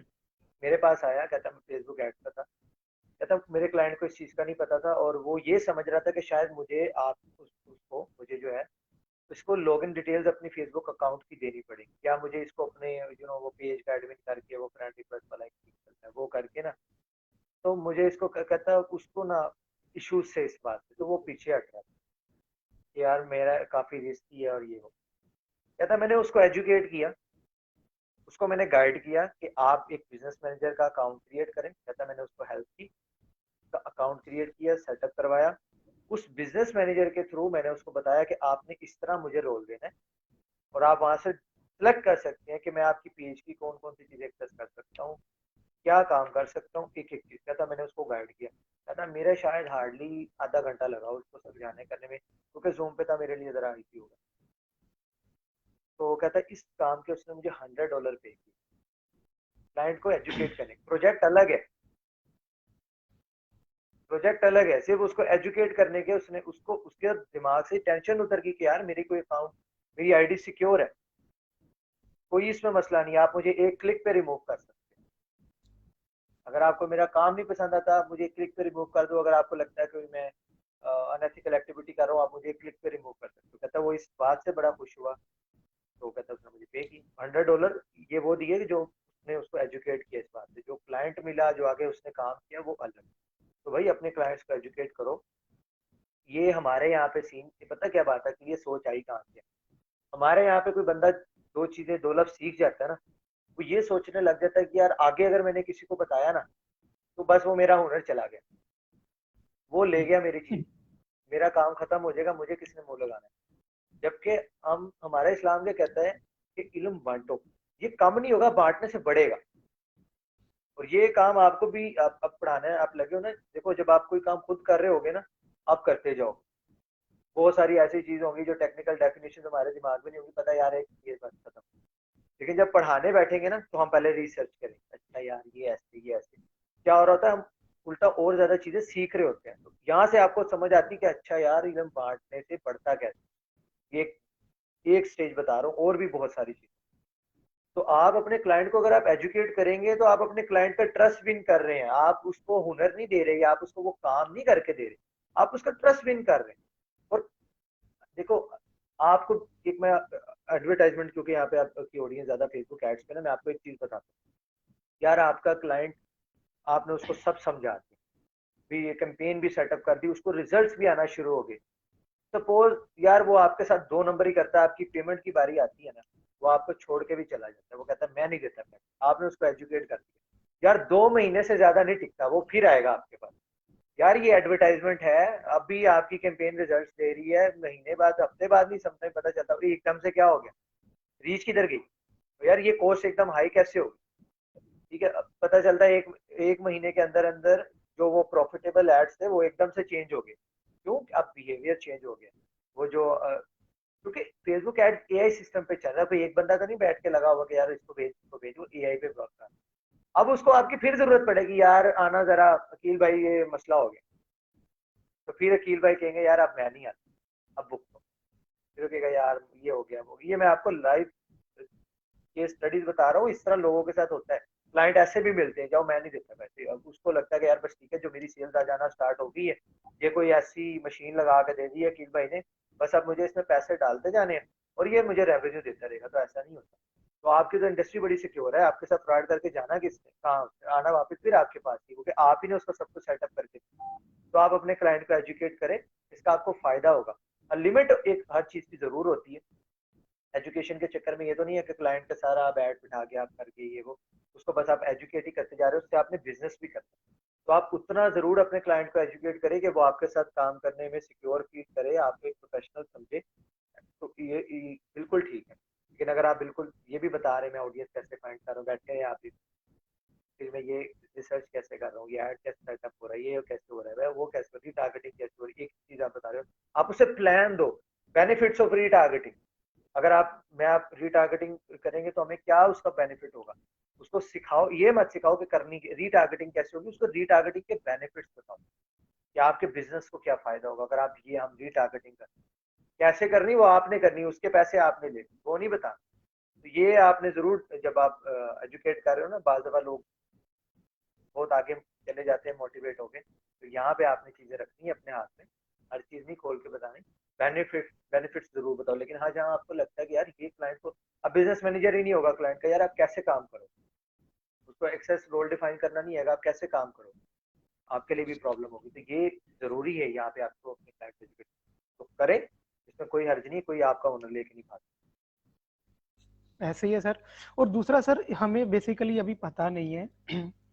मेरे पास आया, कहता मैं फेसबुक ऐड का था, कहता मेरे क्लाइंट को इस चीज का नहीं पता था और वो ये समझ रहा था कि शायद मुझे आप उसको मुझे जो है इसको लॉगिन डिटेल्स अपनी फेसबुक अकाउंट की देनी पड़ेगी, या मुझे इसको अपने वो पेज का एडमिन करके वो फ्रेंड रिक्वेस्ट वाला एक चीज चलता है वो करके ना, तो मुझे इसको कहता उसको ना इश्यूज से इस बात से, तो वो पीछे हट रहा था कि यार मेरा काफी रिस्की है और ये हो। कहता मैंने उसको एजुकेट किया, उसको मैंने गाइड किया कि आप एक बिजनेस मैनेजर का अकाउंट क्रिएट करें। कहता मैंने उसको हेल्प की, उसका अकाउंट क्रिएट किया, सेटअप करवाया। उस बिजनेस मैनेजर के थ्रू मैंने उसको बताया कि आपने इस तरह मुझे रोल देना है और आप वहां से सिलेक्ट कर सकते हैं कि मैं आपकी पेज की कौन कौन सी चीजें एक्सेस कर सकता हूँ, क्या काम कर सकता हूँ, एक एक चीज। कहता मैंने उसको गाइड किया। कहता मेरा शायद हार्डली आधा घंटा लगा उसको समझाने करने में, क्योंकि जूम पे था मेरे लिए जरा इजी होगा। तो कहता इस काम के उसने मुझे $100 पे किया। क्लाइंट को एजुकेट करने, प्रोजेक्ट अलग है, प्रोजेक्ट अलग है, सिर्फ उसको एजुकेट करने के उसने उसको उसके दिमाग से टेंशन उतर गई कि यार मेरी कोई अकाउंट, मेरी आईडी सिक्योर है, कोई इसमें मसला नहीं, आप मुझे एक क्लिक पे रिमूव कर सकते हैं। अगर आपको मेरा काम नहीं पसंद आता आप मुझे एक क्लिक पे रिमूव कर दो, अगर आपको लगता है कि मैं अनएथिकल एक्टिविटी कर रहा हूँ आप मुझे एक क्लिक पे रिमूव कर सकते हो। कहता वो इस बात से बड़ा खुश हुआ। तो कहता उसने मुझे पे की $100। ये वो दिए कि जो उसने उसको एजुकेट किया इस बात से, जो क्लाइंट मिला जो आगे उसने काम किया वो अलग। तो भाई अपने क्लाइंट्स को एजुकेट करो। ये हमारे यहाँ पे सीन, ये पता क्या बात है कि ये सोच आई कहाँ से। हमारे यहाँ पे कोई बंदा दो चीजें दो लफ्ज सीख जाता है ना, वो ये सोचने लग जाता है कि यार आगे अगर मैंने किसी को बताया ना तो बस वो मेरा हुनर चला गया, वो ले गया मेरी चीज, मेरा काम खत्म हो जाएगा, मुझे किसने मुंह लगाना है। जबकि हम हमारा इस्लाम क्या कहता है कि इल्म बांटो, ये कम नहीं होगा बांटने से बढ़ेगा। और ये काम आपको भी आप पढ़ाना है, आप लगे हो ना, देखो जब आप कोई काम खुद कर रहे होगे ना, आप करते जाओ, बहुत सारी ऐसी चीज होंगी जो टेक्निकल डेफिनेशन हमारे दिमाग में नहीं होगी, पता यार एक ये बस खत्म। लेकिन जब पढ़ाने बैठेंगे ना तो हम पहले रिसर्च करेंगे, अच्छा यार ये ऐसे क्या हो रहा होता है, हम उल्टा और ज्यादा चीजें सीख रहे होते हैं। तो यहाँ से आपको समझ आती है कि अच्छा यार इल्म बांटने से बढ़ता कैसे। ये एक स्टेज बता रहा हूँ, और भी बहुत सारी चीजें। तो आप अपने क्लाइंट को अगर आप एजुकेट करेंगे तो आप अपने क्लाइंट का ट्रस्ट विन कर रहे हैं, आप उसको हुनर नहीं दे रहे, आप उसको वो काम नहीं करके दे रहे, आप उसका ट्रस्ट विन कर रहे हैं। और देखो आपको एक मैं एडवर्टाइजमेंट, क्योंकि यहाँ पे आपकी ऑडियंस ज्यादा फेसबुक एड्स पे ना, मैं आपको एक चीज बताता हूँ। यार आपका क्लाइंट, आपने उसको सब समझा दिया, भी ये कैंपेन भी सेटअप कर दी, उसको रिजल्ट्स भी आना शुरू हो गए। सपोज यार वो आपके साथ दो नंबर ही करता है, आपकी पेमेंट की बारी आती है ना, वो आपको छोड़ के भी चला जाता है, वो कहता है मैं नहीं देता पेमेंट, आपने उसको एजुकेट कर दिया, यार 2 महीने से ज्यादा नहीं टिकता, वो फिर आएगा आपके पास। यार ये एडवर्टाइजमेंट है, अभी आपकी कैंपेन रिजल्ट्स दे रही है, महीने बाद हफ्ते बाद नहीं समझ पता चलता एकदम से क्या हो गया, रीच किधर गई। तो यार ये कॉस्ट एकदम हाई कैसे होगी। ठीक है, अब पता चलता है एक एक महीने के अंदर अंदर जो वो प्रॉफिटेबल एड्स थे वो एकदम से चेंज हो गए। क्यों, अब बिहेवियर चेंज हो गया। वो जो क्योंकि फेसबुक एड एआई सिस्टम पे चल रहा है, कोई एक बंदा तो नहीं बैठ के लगा हुआ कि यार इसको भेज, वो एआई पे ब्लॉक कर। अब उसको आपकी फिर जरूरत पड़ेगी, यार आना जरा अकील भाई ये मसला हो गया, तो फिर अकील भाई कहेंगे यार अब मैं नहीं आता, अब बुक करो। फिर वो कहेगा यार ये हो गया वो, ये मैं आपको लाइव केस स्टडीज बता रहा हूँ, इस तरह लोगों के साथ होता है। क्लाइंट ऐसे भी मिलते हैं, जाओ मैं नहीं देता पैसे, अब उसको लगता है कि यार बस ठीक है, जो मेरी सेल्स आ जाना स्टार्ट हो गई है, ये कोई ऐसी मशीन लगा के दे दी है अकील भाई ने, बस अब मुझे इसमें पैसे डालते जाने हैं और ये मुझे रेवेन्यू देता रहेगा, तो ऐसा नहीं होता। तो आपकी तो इंडस्ट्री बड़ी सिक्योर है, आपके साथ फ्रॉड करके जाना किसने, कहाँ आना वापस फिर आपके पास ही, क्योंकि आप ही ने उसका सब कुछ सेटअप करके दिया। तो आप अपने क्लाइंट को एजुकेट करें, इसका आपको फायदा होगा। लिमिट एक हर चीज की जरूर होती है। एजुकेशन के चक्कर में ये तो नहीं है कि क्लाइंट का सारा आप ऐड बिठा के आप करके ये वो, उसको बस आप एजुकेट ही करते जा रहे हो, उससे आपने बिजनेस भी करना है। तो आप उतना जरूर अपने क्लाइंट को एजुकेट करें कि वो आपके साथ काम करने में सिक्योर फील करे, आपको एक प्रोफेशनल समझे। तो ये बिल्कुल ठीक है। लेकिन अगर आप बिल्कुल ये भी बता रहे हैं मैं ऑडियंस कैसे फाइंड कर रहा हूँ, बैठे हैं आप भी, फिर मैं ये रिसर्च कैसे कर रहा हूँ, ये ऐड कैसे सेटअप हो रहा है, ये कैसे हो रहा है, वो कैसे हो रही है, टारगेटिंग कैसे हो रही है, एक चीज आप बता रहे हो, आप उसे प्लान दो। बेनिफिट्स ऑफ रीटारगेटिंग, अगर आप रीटारगेटिंग करेंगे तो हमें क्या उसका बेनिफिट होगा, उसको सिखाओ, ये मत सिखाओ कि करनी रीटारगेटिंग कैसे होगी, उसको रीटारगेटिंग के बेनिफिट्स बताओ कि आपके बिजनेस को क्या फायदा होगा अगर आप ये हम रीटारगेटिंग करें, कैसे करनी वो आपने करनी, उसके पैसे आपने लेने, वो नहीं बताना। तो ये आपने जरूर, जब आप एजुकेट कर रहे हो ना, बाज दफा लोग बहुत आगे चले जाते हैं मोटिवेट होके, तो यहाँ पे आपने चीजें रखनी है अपने हाथ में, हर चीज नहीं खोल के बतानी। बेनिफिट्स जरूर बताओ, लेकिन हाँ जहाँ आपको लगता है कि यार ये क्लाइंट को, अब बिजनेस मैनेजर ही नहीं होगा क्लाइंट का, यार आप कैसे काम करो, उसको एक्सेस रोल डिफाइन करना नहीं है, आप कैसे काम करो, आपके लिए भी प्रॉब्लम होगी। तो ये जरूरी है यहाँ पे आपको अपने क्लाइंट को एजुकेट तो करें, इसमें कोई हर्ज नहीं, कोई आपका ओनर लेके नहीं भाग। ऐसे ही है सर। और दूसरा सर, हमें बेसिकली अभी पता नहीं है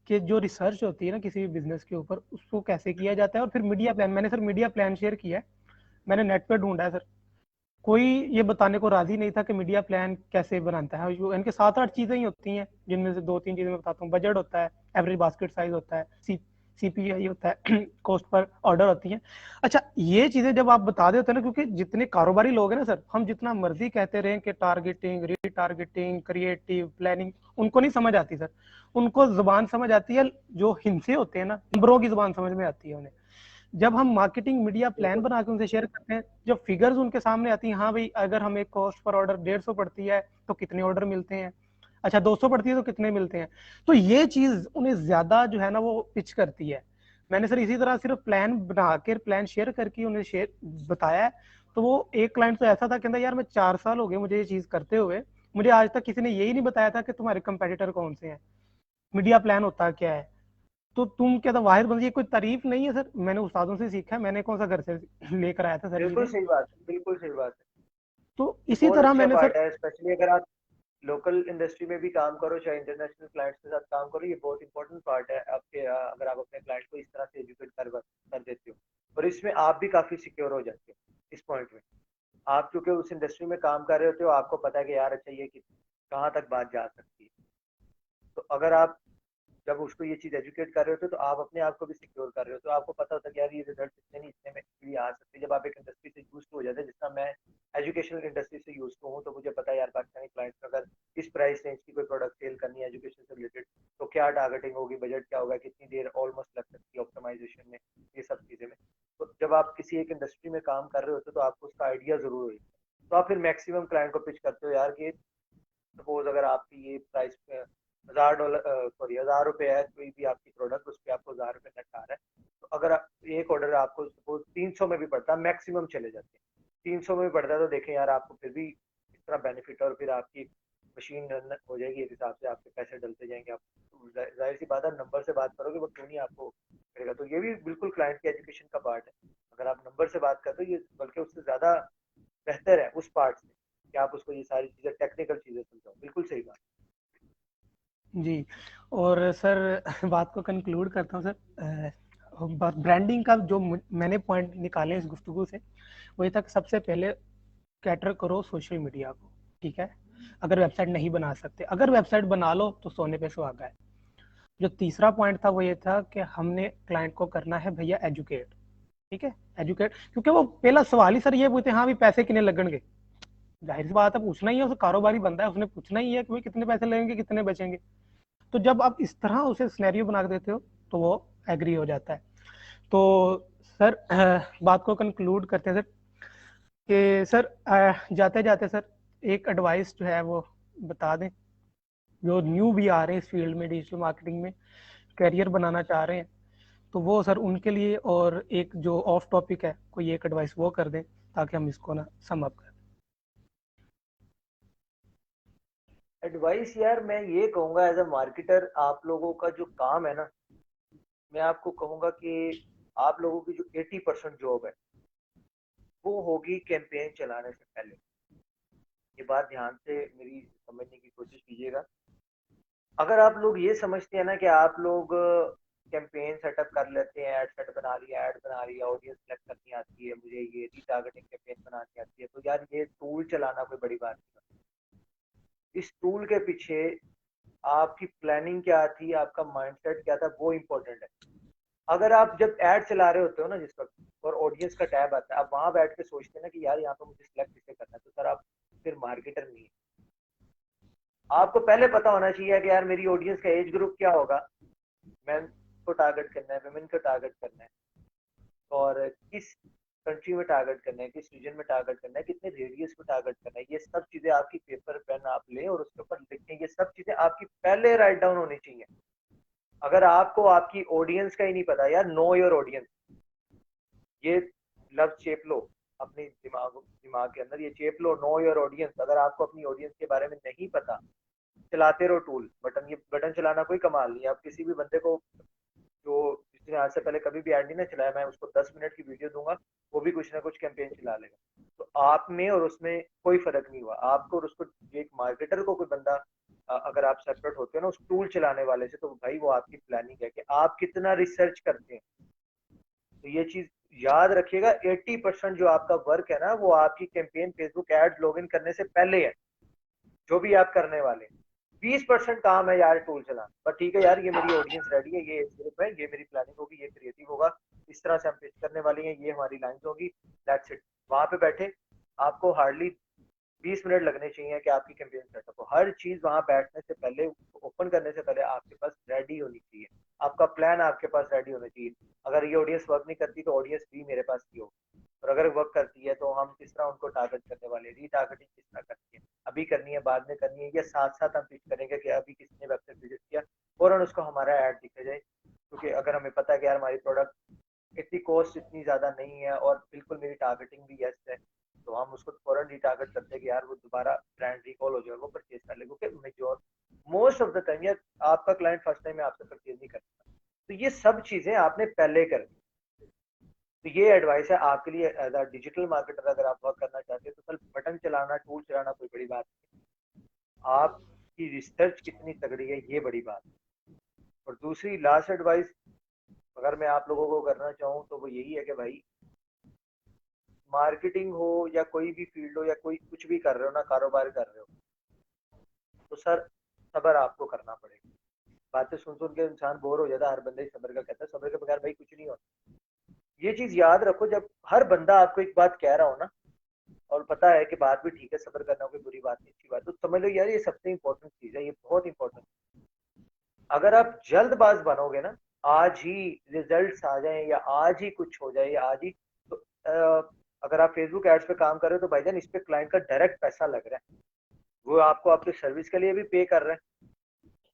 कि जो रिसर्च होती है ना किसी भी बिजनेस के ऊपर, उसको कैसे किया जाता है। और फिर मीडिया प्लान, मैंने सर मीडिया प्लान शेयर किया है, मैंने नेट पे ढूंढा है सर, कोई ये बताने को राजी नहीं था कि मीडिया प्लान कैसे बनाता है। जो इनके 7-8 चीजें ही होती हैं, जिनमें से 2-3 चीजें मैं बताता हूँ। बजट होता है, एवरेज बास्केट साइज होता है, सीपीआई होता है, कॉस्ट पर ऑर्डर होती है। अच्छा, ये चीजें जब आप बता देते हैं ना, क्योंकि जितने कारोबारी लोग हैं ना सर, हम जितना मर्जी कहते रहे कि टारगेटिंग, रीटारगेटिंग, क्रिएटिव प्लानिंग, उनको नहीं समझ आती सर। उनको जुबान समझ आती है, जो हिंसे होते हैं ना, नंबरों की जुबान समझ में आती है उन्हें। जब हम मार्केटिंग मीडिया प्लान बिल्कुल बना के उनसे शेयर करते हैं, जब फिगर्स उनके सामने आती हैं, हाँ भाई अगर हमें कॉस्ट पर ऑर्डर 150 पड़ती है तो कितने ऑर्डर मिलते हैं, अच्छा 200 पड़ती है तो कितने मिलते हैं, तो ये चीज उन्हें ज्यादा जो है ना वो पिच करती है। मैंने सर इसी तरह सिर्फ प्लान बना कर, प्लान शेयर करके उन्हें शेयर बताया है। तो वो एक क्लाइंट तो ऐसा था, कहता यार मैं 4 साल हो गए मुझे ये चीज करते हुए, मुझे आज तक किसी ने यही नहीं बताया था कि तुम्हारे कंपेटिटर कौन से हैं, मीडिया प्लान होता क्या है। तो तुम क्या था वाहिद बंदी, ये कोई तारीफ नहीं है सर, मैंने उस्तादों से सीखा है, मैंने कौन सा घर से लेकर आया था सर बिल्कुल चीजें। सही बात है, बिल्कुल सही बात है। तो ये इसी बहुत तरह अच्छा मैंने पार्ट सर, है, स्पेशली अगर आप लोकल इंडस्ट्री में भी काम करो, चाहे इंटरनेशनल क्लाइंट्स के साथ काम करो, ये बहुत इंपॉर्टेंट पार्ट है आपके, अगर आप अपने क्लाइंट को इस तरह से एजुकेट कर देते हो, और इसमें आप भी काफी सिक्योर हो जाते हो इस पॉइंट में। आप क्योंकि उस इंडस्ट्री में काम कर रहे होते हो, आपको पता है कि यार अच्छा ये कहाँ तक बात जा सकती है। तो अगर आप जब उसको ये चीज एजुकेट कर रहे होते हो, तो आप अपने आप को भी सिक्योर कर रहे हो, तो आपको पता होता है कि यार ये रिजल्ट इतने नहीं, इतने में भी आ सकते हैं। जब आप एक इंडस्ट्री से यूज हो जाते हैं, जिस तरह मैं एजुकेशनल इंडस्ट्री से यूज हूँ, तो मुझे पता है यार पाकिस्तानी क्लाइंट्स अगर इस प्राइस रेंज की कोई प्रोडक्ट सेल करनी है एजुकेशन से रिलेटेड, तो क्या टारगेटिंग होगी, बजट क्या होगा, कितनी देर ऑलमोस्ट लग सकती है ऑप्टिमाइजेशन में, ये सब चीजें में। तो जब आप किसी एक इंडस्ट्री में काम कर रहे होते हो, तो आपको उसका आइडिया जरूर है। तो आप फिर मैक्सिमम क्लाइंट को पिच करते हो यार कि सपोज अगर आपकी ये प्राइस $1000, सॉरी $1000 है, कोई भी आपकी प्रोडक्ट, उस पर आपको $1000 नेट आ रहा है, तो अगर एक ऑर्डर आपको सपोज 300 में भी पड़ता है, मैक्सिमम चले जाते हैं 300 में भी पड़ता है, तो देखें यार आपको फिर भी इस तरह बेनिफिट, और फिर आपकी मशीन रन हो जाएगी, इस हिसाब से आपके पैसे डलते जाएंगे। आप जाहिर सी बात है नंबर से बात करोगे, वो क्यों नहीं आपको करेगा। तो ये भी बिल्कुल क्लाइंट के एजुकेशन का पार्ट है। अगर आप नंबर से बात करते हो, ये बल्कि उससे ज्यादा बेहतर है उस पार्ट से, कि आप उसको ये सारी चीजें, टेक्निकल चीजें समझाओ। बिल्कुल सही बात। जी। और सर बात को कंक्लूड करता हूँ सर, ब्रांडिंग का जो मैंने पॉइंट निकाले इस गुफ्तगू से, वही तक सबसे पहले कैटर करो सोशल मीडिया को, ठीक है। अगर वेबसाइट नहीं बना सकते, अगर वेबसाइट बना लो तो सोने पे सुहागा है। जो तीसरा पॉइंट था वो ये था कि हमने क्लाइंट को करना है भैया एजुकेट, ठीक है, एजुकेट, क्योंकि वो पहला सवाल ही सर ये पूछते हैं, हाँ भी पैसे कितने लगणगे। जाहिर सी बात है, पूछना ही है, उसे कारोबारी बंदा है, उसने पूछना ही है कि भाई कितने पैसे लगेंगे, कितने बचेंगे। तो जब आप इस तरह उसे सिनेरियो बना के देते हो तो वो एग्री हो जाता है। तो सर बात को कंक्लूड करते हैं सर, कि सर जाते जाते सर एक एडवाइस जो है वो बता दें, जो न्यू भी आ रहे हैं इस फील्ड में, डिजिटल मार्केटिंग में करियर बनाना चाह रहे हैं, तो वो सर उनके लिए, और एक जो ऑफ टॉपिक है कोई एक एडवाइस वो कर दें, ताकि हम इसको ना सम अप करें। एडवाइस यार मैं ये कहूंगा, एज अ मार्केटर आप लोगों का जो काम है ना, मैं आपको कहूंगा कि आप लोगों की जो 80% जॉब है वो होगी कैंपेन चलाने से पहले। ये बात ध्यान से मेरी समझने की कोशिश कीजिएगा। अगर आप लोग ये समझते हैं ना कि आप लोग कैंपेन सेटअप कर लेते हैं, एड सेट बना लिया, ऐड बना लिया, ऑडियंस सेलेक्ट करनी आती है, मुझे ये रीटारगेटिंग कैंपेन बनानी आती है, तो यार ये टूल चलाना कोई बड़ी बात नहीं। इस टूल के पीछे आपकी प्लानिंग क्या थी, आपका माइंडसेट क्या था, वो इम्पोर्टेंट है। अगर आप जब एड चला रहे होते हो ना जिस वक्त, और ऑडियंस का टैब आता है, आप वहां बैठ के सोचते हैं ना कि यार यहाँ पे मुझे सिलेक्ट किसे करना है, तो सर आप फिर मार्केटर नहीं है। आपको पहले पता होना चाहिए कि यार मेरी ऑडियंस का एज ग्रुप क्या होगा, मैन को टारगेट करना है, वुमेन को टारगेट करना है, और किस कंट्री में टारगेट करना है, किस रीजन में टारगेट करना है, कितने रेडियस में टारगेट करना है। ये सब चीजें आपकी पेपर पेन आप लें और उसके ऊपर लिखें, ये सब चीजें आपकी पहले राइट डाउन होनी चाहिए। अगर आपको आपकी ऑडियंस का ही नहीं पता, यार नो योर ऑडियंस, ये लफ्ज चेप लो अपने दिमाग दिमाग के अंदर, ये चेप लो, नो योर ऑडियंस। अगर आपको अपनी ऑडियंस के बारे में नहीं पता, चलाते रहो टूल, बटन, ये बटन चलाना कोई कमाल नहीं है। आप किसी भी बंदे को जो जिसने आज से पहले कभी भी ऐड नहीं ना चलाया, मैं उसको 10 मिनट की वीडियो दूंगा, वो भी कुछ ना कुछ कैंपेन चला लेगा। तो आप में और उसमें कोई फर्क नहीं हुआ। आपको और उसको, एक मार्केटर को कोई बंदा अगर आप सेपरेट होते हो ना उस टूल चलाने वाले से, तो भाई वो आपकी प्लानिंग है कि आप कितना रिसर्च करते हैं। तो ये चीज याद रखिएगा, 80% जो आपका वर्क है ना वो आपकी कैंपेन फेसबुक एड्स लॉगिन करने से पहले है, जो भी आप करने वाले हैं। 20% काम है यार टूल चलाना, पर ठीक है यार, ये मेरी ऑडियंस रेडी है, ये ग्रुप है, ये मेरी प्लानिंग होगी, ये क्रिएटिव होगा, इस तरह से हम पिच करने वाले हैं, ये हमारी लाइंस होगी, दैट्स इट। वहां पे बैठे आपको हार्डली 20 मिनट लगने चाहिए कि आपकी कैंपेन सेटअप हो। हर चीज वहां बैठने से पहले, ओपन करने से पहले आपके पास रेडी होनी चाहिए, आपका प्लान आपके पास रेडी होना चाहिए। अगर ये ऑडियंस वर्क नहीं करती तो ऑडियंस भी मेरे पास की हो, और अगर वर्क करती है तो हम किस तरह उनको टारगेट करने वाले, रीटारगेटिंग किस तरह करनी है, अभी करनी है, बाद में करनी है, या साथ साथ हम पिच करेंगे कि अभी किसी ने वेबसाइट विजिट किया फौरन उसको हमारा ऐड दिखा जाए। क्योंकि अगर हमें पता है कि यार हमारी प्रोडक्ट इतनी कॉस्ट इतनी ज्यादा नहीं है और बिल्कुल मेरी टारगेटिंग भी यस है, तो हम उसको फौरन रिटारगेट करते हैं कि यार वो दोबारा ब्रांड रिकॉल हो जाए और वो परचेज कर ले। क्योंकि majeure most of the time यार आपका क्लाइंट फर्स्ट टाइम में आपसे परचेज नहीं करता, तो ये सब चीजें आपने पहले करनी। तो ये एडवाइस है आपके लिए एज अ डिजिटल मार्केटर, अगर आप वर्क करना चाहते हैं तो कल बटन चलाना, टूल चलाना कोई बड़ी बात नहीं, आपकी रिसर्च कितनी तगड़ी है ये बड़ी बात है। और दूसरी लास्ट एडवाइस अगर मैं आप लोगों को करना चाहूँ तो वो यही है कि भाई, मार्केटिंग हो या कोई भी फील्ड हो, या कोई कुछ भी कर रहे हो ना, कारोबार कर रहे हो, तो सर सब्र आपको करना पड़ेगा। बातें सुन सुन के इंसान बोर हो जाता है, हर बंदा ही सब्र का कहता है, सब्र के बगैर भाई कुछ नहीं होता। ये चीज याद रखो, जब हर बंदा आपको एक बात कह रहा हो ना, और पता है कि बात भी ठीक है, सब्र करना कोई बुरी बात नहीं, अच्छी बात, तो समझ लो यार ये सबसे इंपॉर्टेंट चीज है, ये बहुत इंपॉर्टेंट। अगर आप जल्दबाज बनोगे ना, आज ही रिजल्ट्स आ जाएं या आज ही कुछ हो जाए या आज ही, तो अगर आप फेसबुक एड्स पे काम कर रहे हो तो भाईजान इस पे क्लाइंट का डायरेक्ट पैसा लग रहा है, वो आपको आपके सर्विस के लिए भी पे कर रहे हैं,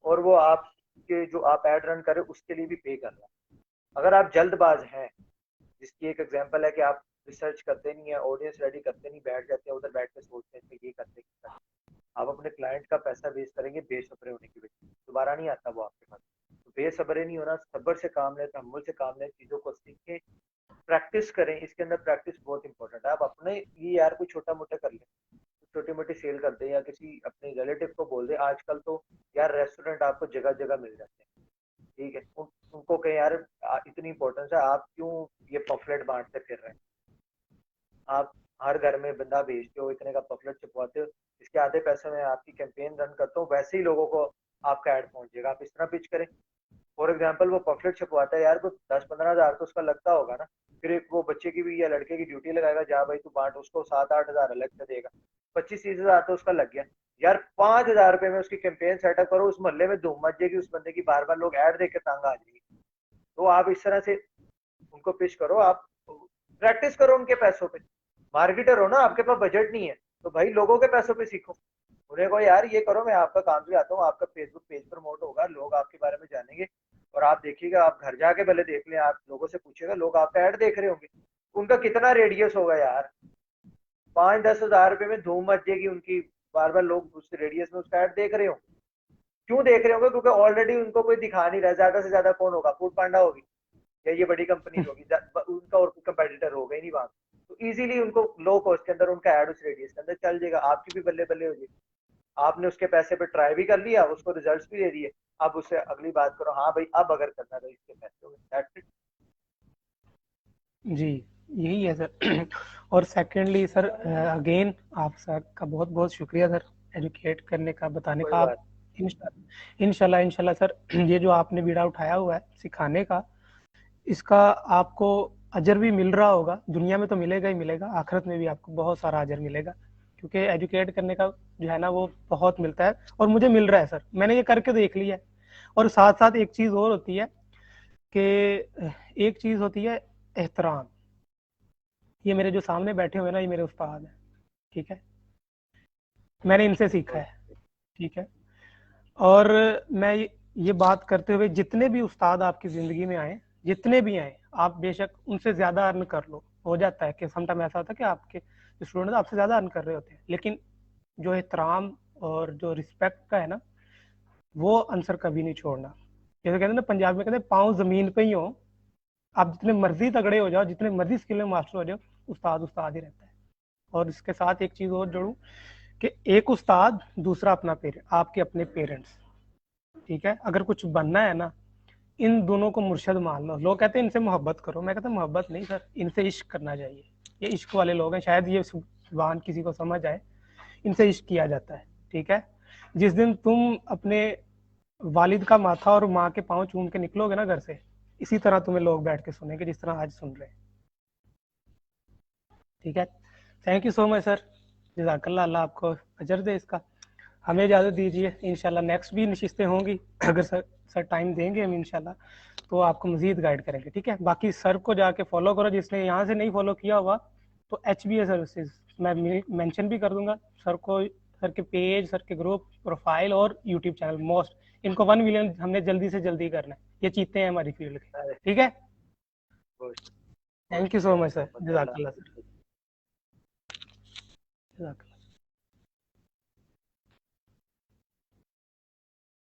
और वो आपके जो आप एड रन कर रहे हो उसके लिए भी पे कर रहा है। अगर आप जल्दबाज हैं, जिसकी एक एग्जांपल है कि आप रिसर्च करते नहीं है, ऑडियंस रेडी करते नहीं, बैठ जाते हैं उधर, बैठ के सोचते हैं कि ये करते हैं, आप अपने क्लाइंट का पैसा वेस्ट करेंगे बेसब्रे होने की वजह से, दोबारा नहीं आता वो आपके पास। तो बेसब्रे नहीं होना, सब्र से काम लें, तहम्मुल से काम लें, चीजों को सीखें, प्रैक्टिस करें। इसके अंदर प्रैक्टिस बहुत इंपॉर्टेंट है। आप अपने लिए यार कोई छोटा मोटा कर लें, छोटी मोटी सेल कर दे, या किसी अपने रिलेटिव को बोल दे। आजकल तो यार रेस्टोरेंट आपको जगह जगह मिल जाते हैं, ठीक है, उनको कहें यार इतनी इंपॉर्टेंस है, आप क्यों ये पॉपलेट बांटते फिर रहे हैं, आप हर घर में बंदा भेजते हो, इतने का पॉपलेट छपवाते हो, इसके आधे पैसे में आपकी कैंपेन रन करता हूँ, वैसे ही लोगों को आपका ऐड पहुंचेगा। आप इस तरह पिच करें, फॉर एग्जाम्पल वो पम्फलेट छपवाता है यार, वो 10-15 हज़ार तो उसका लगता होगा ना। फिर एक वो बच्चे की भी या लड़के की ड्यूटी लगाएगा, जा भाई तू बांट, उसको 7-8 हज़ार अलग से देगा, 25-30 हज़ार तो उसका लग गया। यार 5 हज़ार रुपए में उसकी कैंपेन सेटअप करो, उस मोहल्ले में धूम मच जाएगी, उस बंदे की बार बार लोग ऐड देख के तंग आ जाएगी। तो आप इस तरह से उनको पिच करो, आप प्रैक्टिस करो उनके पैसों पे। मार्केटर हो ना, आपके पास बजट नहीं है, तो भाई लोगों के पैसों पे सीखो। उन्हें कहो यार ये करो, मैं आपका काम भी आता हूँ, आपका फेसबुक पेज प्रमोट होगा, लोग आपके बारे में जानेंगे। और आप देखिएगा, आप घर जाके भले देख लें, आप लोगों से पूछिएगा, लोग आपका ऐड देख रहे होंगे। उनका कितना रेडियस होगा यार, 5-10 हज़ार रुपए में धूम मच जाएगी उनकी। बार बार लोग उस रेडियस में उसका ऐड देख रहे होंगे। क्यों देख रहे होंगे? क्योंकि ऑलरेडी उनको कोई दिखा नहीं रहा। ज्यादा से ज्यादा कौन होगा? फूड पांडा होगी या ये बड़ी कंपनीज होगी, उनका और कोई कंपेटिटर होगा ही नहीं वहां। तो इजीली उनको लो कॉस्ट के अंदर उनका ऐड उस रेडियस के अंदर चल जाएगा, आपकी भी बल्ले बल्ले हो जाएगी। आपने उसके पैसे पे ट्राई भी कर लिया, उसको रिजल्ट्स भी दे दिए। अब उससे अगली बात करो, हाँ भाई अब अगर करना तो इसके पैसे हो, दैट्स इट। जी, यही है सर। और सेकेंडली सर, अगेन आप सर का बहुत बहुत शुक्रिया सर, एजुकेट करने का, बताने कोई का। आप बात। इंशाल्लाह इंशाल्लाह सर, ये जो आपने बीड़ा उठाया हुआ है सिखाने का, इसका आपको अजर भी मिल रहा होगा। दुनिया में तो मिलेगा ही मिलेगा, आखिरत में भी आपको बहुत सारा अजर मिलेगा, क्योंकि एजुकेट करने का जो है ना वो बहुत मिलता है, और मुझे मिल रहा है सर, मैंने ये करके देख लिया है। और साथ साथ एक चीज़ और होती है कि एक चीज़ होती है एहतराम। ये मेरे जो सामने बैठे हुए ना, ये मेरे उस्ताद हैं, ठीक है, मैंने इनसे सीखा है, ठीक है। और मैं ये बात करते हुए, जितने भी उस्ताद आपकी ज़िंदगी में आए, जितने भी आए, आप बेशक उनसे ज़्यादा अर्न कर लो, हो जाता है कि समटाइम ऐसा होता है कि आपके स्टूडेंट आपसे ज़्यादा अर्न कर रहे होते हैं, लेकिन जो एहतराम और जो रिस्पेक्ट का है ना, वो आंसर कभी नहीं छोड़ना। जैसे कहते हैं ना, पंजाबी में कहते हैं पाँव ज़मीन पे ही हो, आप जितने मर्जी तगड़े हो जाओ, जितने मर्जी स्किल में मास्टर हो जाओ, उस्ताद उस्ताद ही रहता है। और इसके साथ एक चीज़ और जोड़ूं कि एक उस्ताद, दूसरा अपना पेरेंट, आपके अपने पेरेंट्स, ठीक है। अगर कुछ बनना है ना, इन दोनों को मुर्शद मान लो। लोग कहते हैं इनसे मोहब्बत करो, मैं कहता हूँ मोहब्बत नहीं सर, इनसे इश्क करना चाहिए। ये इश्क वाले लोग हैं, शायद ये जुबान किसी को समझ आए। इनसे इश्क किया जाता है, ठीक है। जिस दिन तुम अपने वालिद का माथा और माँ के पाँव चूम के निकलोगे ना घर से, इसी तरह तुम्हें लोग बैठ के सुनेंगे जिस तरह आज सुन रहे हैं, ठीक है। Thank you so much sir, जज़ाकल्लाह, अल्लाह आपको अजर दे इसका। हमें इजाज़त दीजिए, इंशाल्लाह नेक्स्ट भी नशिस्तें होंगी, अगर सर टाइम देंगे हम इंशाल्लाह, तो आपको मज़ीद गाइड करेंगे, ठीक है। बाकी सर को जाके फॉलो करो, जिसने यहाँ से नहीं फॉलो किया हुआ, तो HBA सर्विसेज मैं मेंशन भी कर दूंगा सर को, सर के पेज, सर के ग्रुप, प्रोफाइल और यूट्यूब चैनल, मोस्ट इनको 1 मिलियन हमने जल्दी से जल्दी करना है, ये चीते हैं हमारी फील्ड के, अरे ठीक है। Good good, thank you so thank you much so sir, much, जज़ाकल्लाह अल्लाह। सर, जज़ाकल्लाह।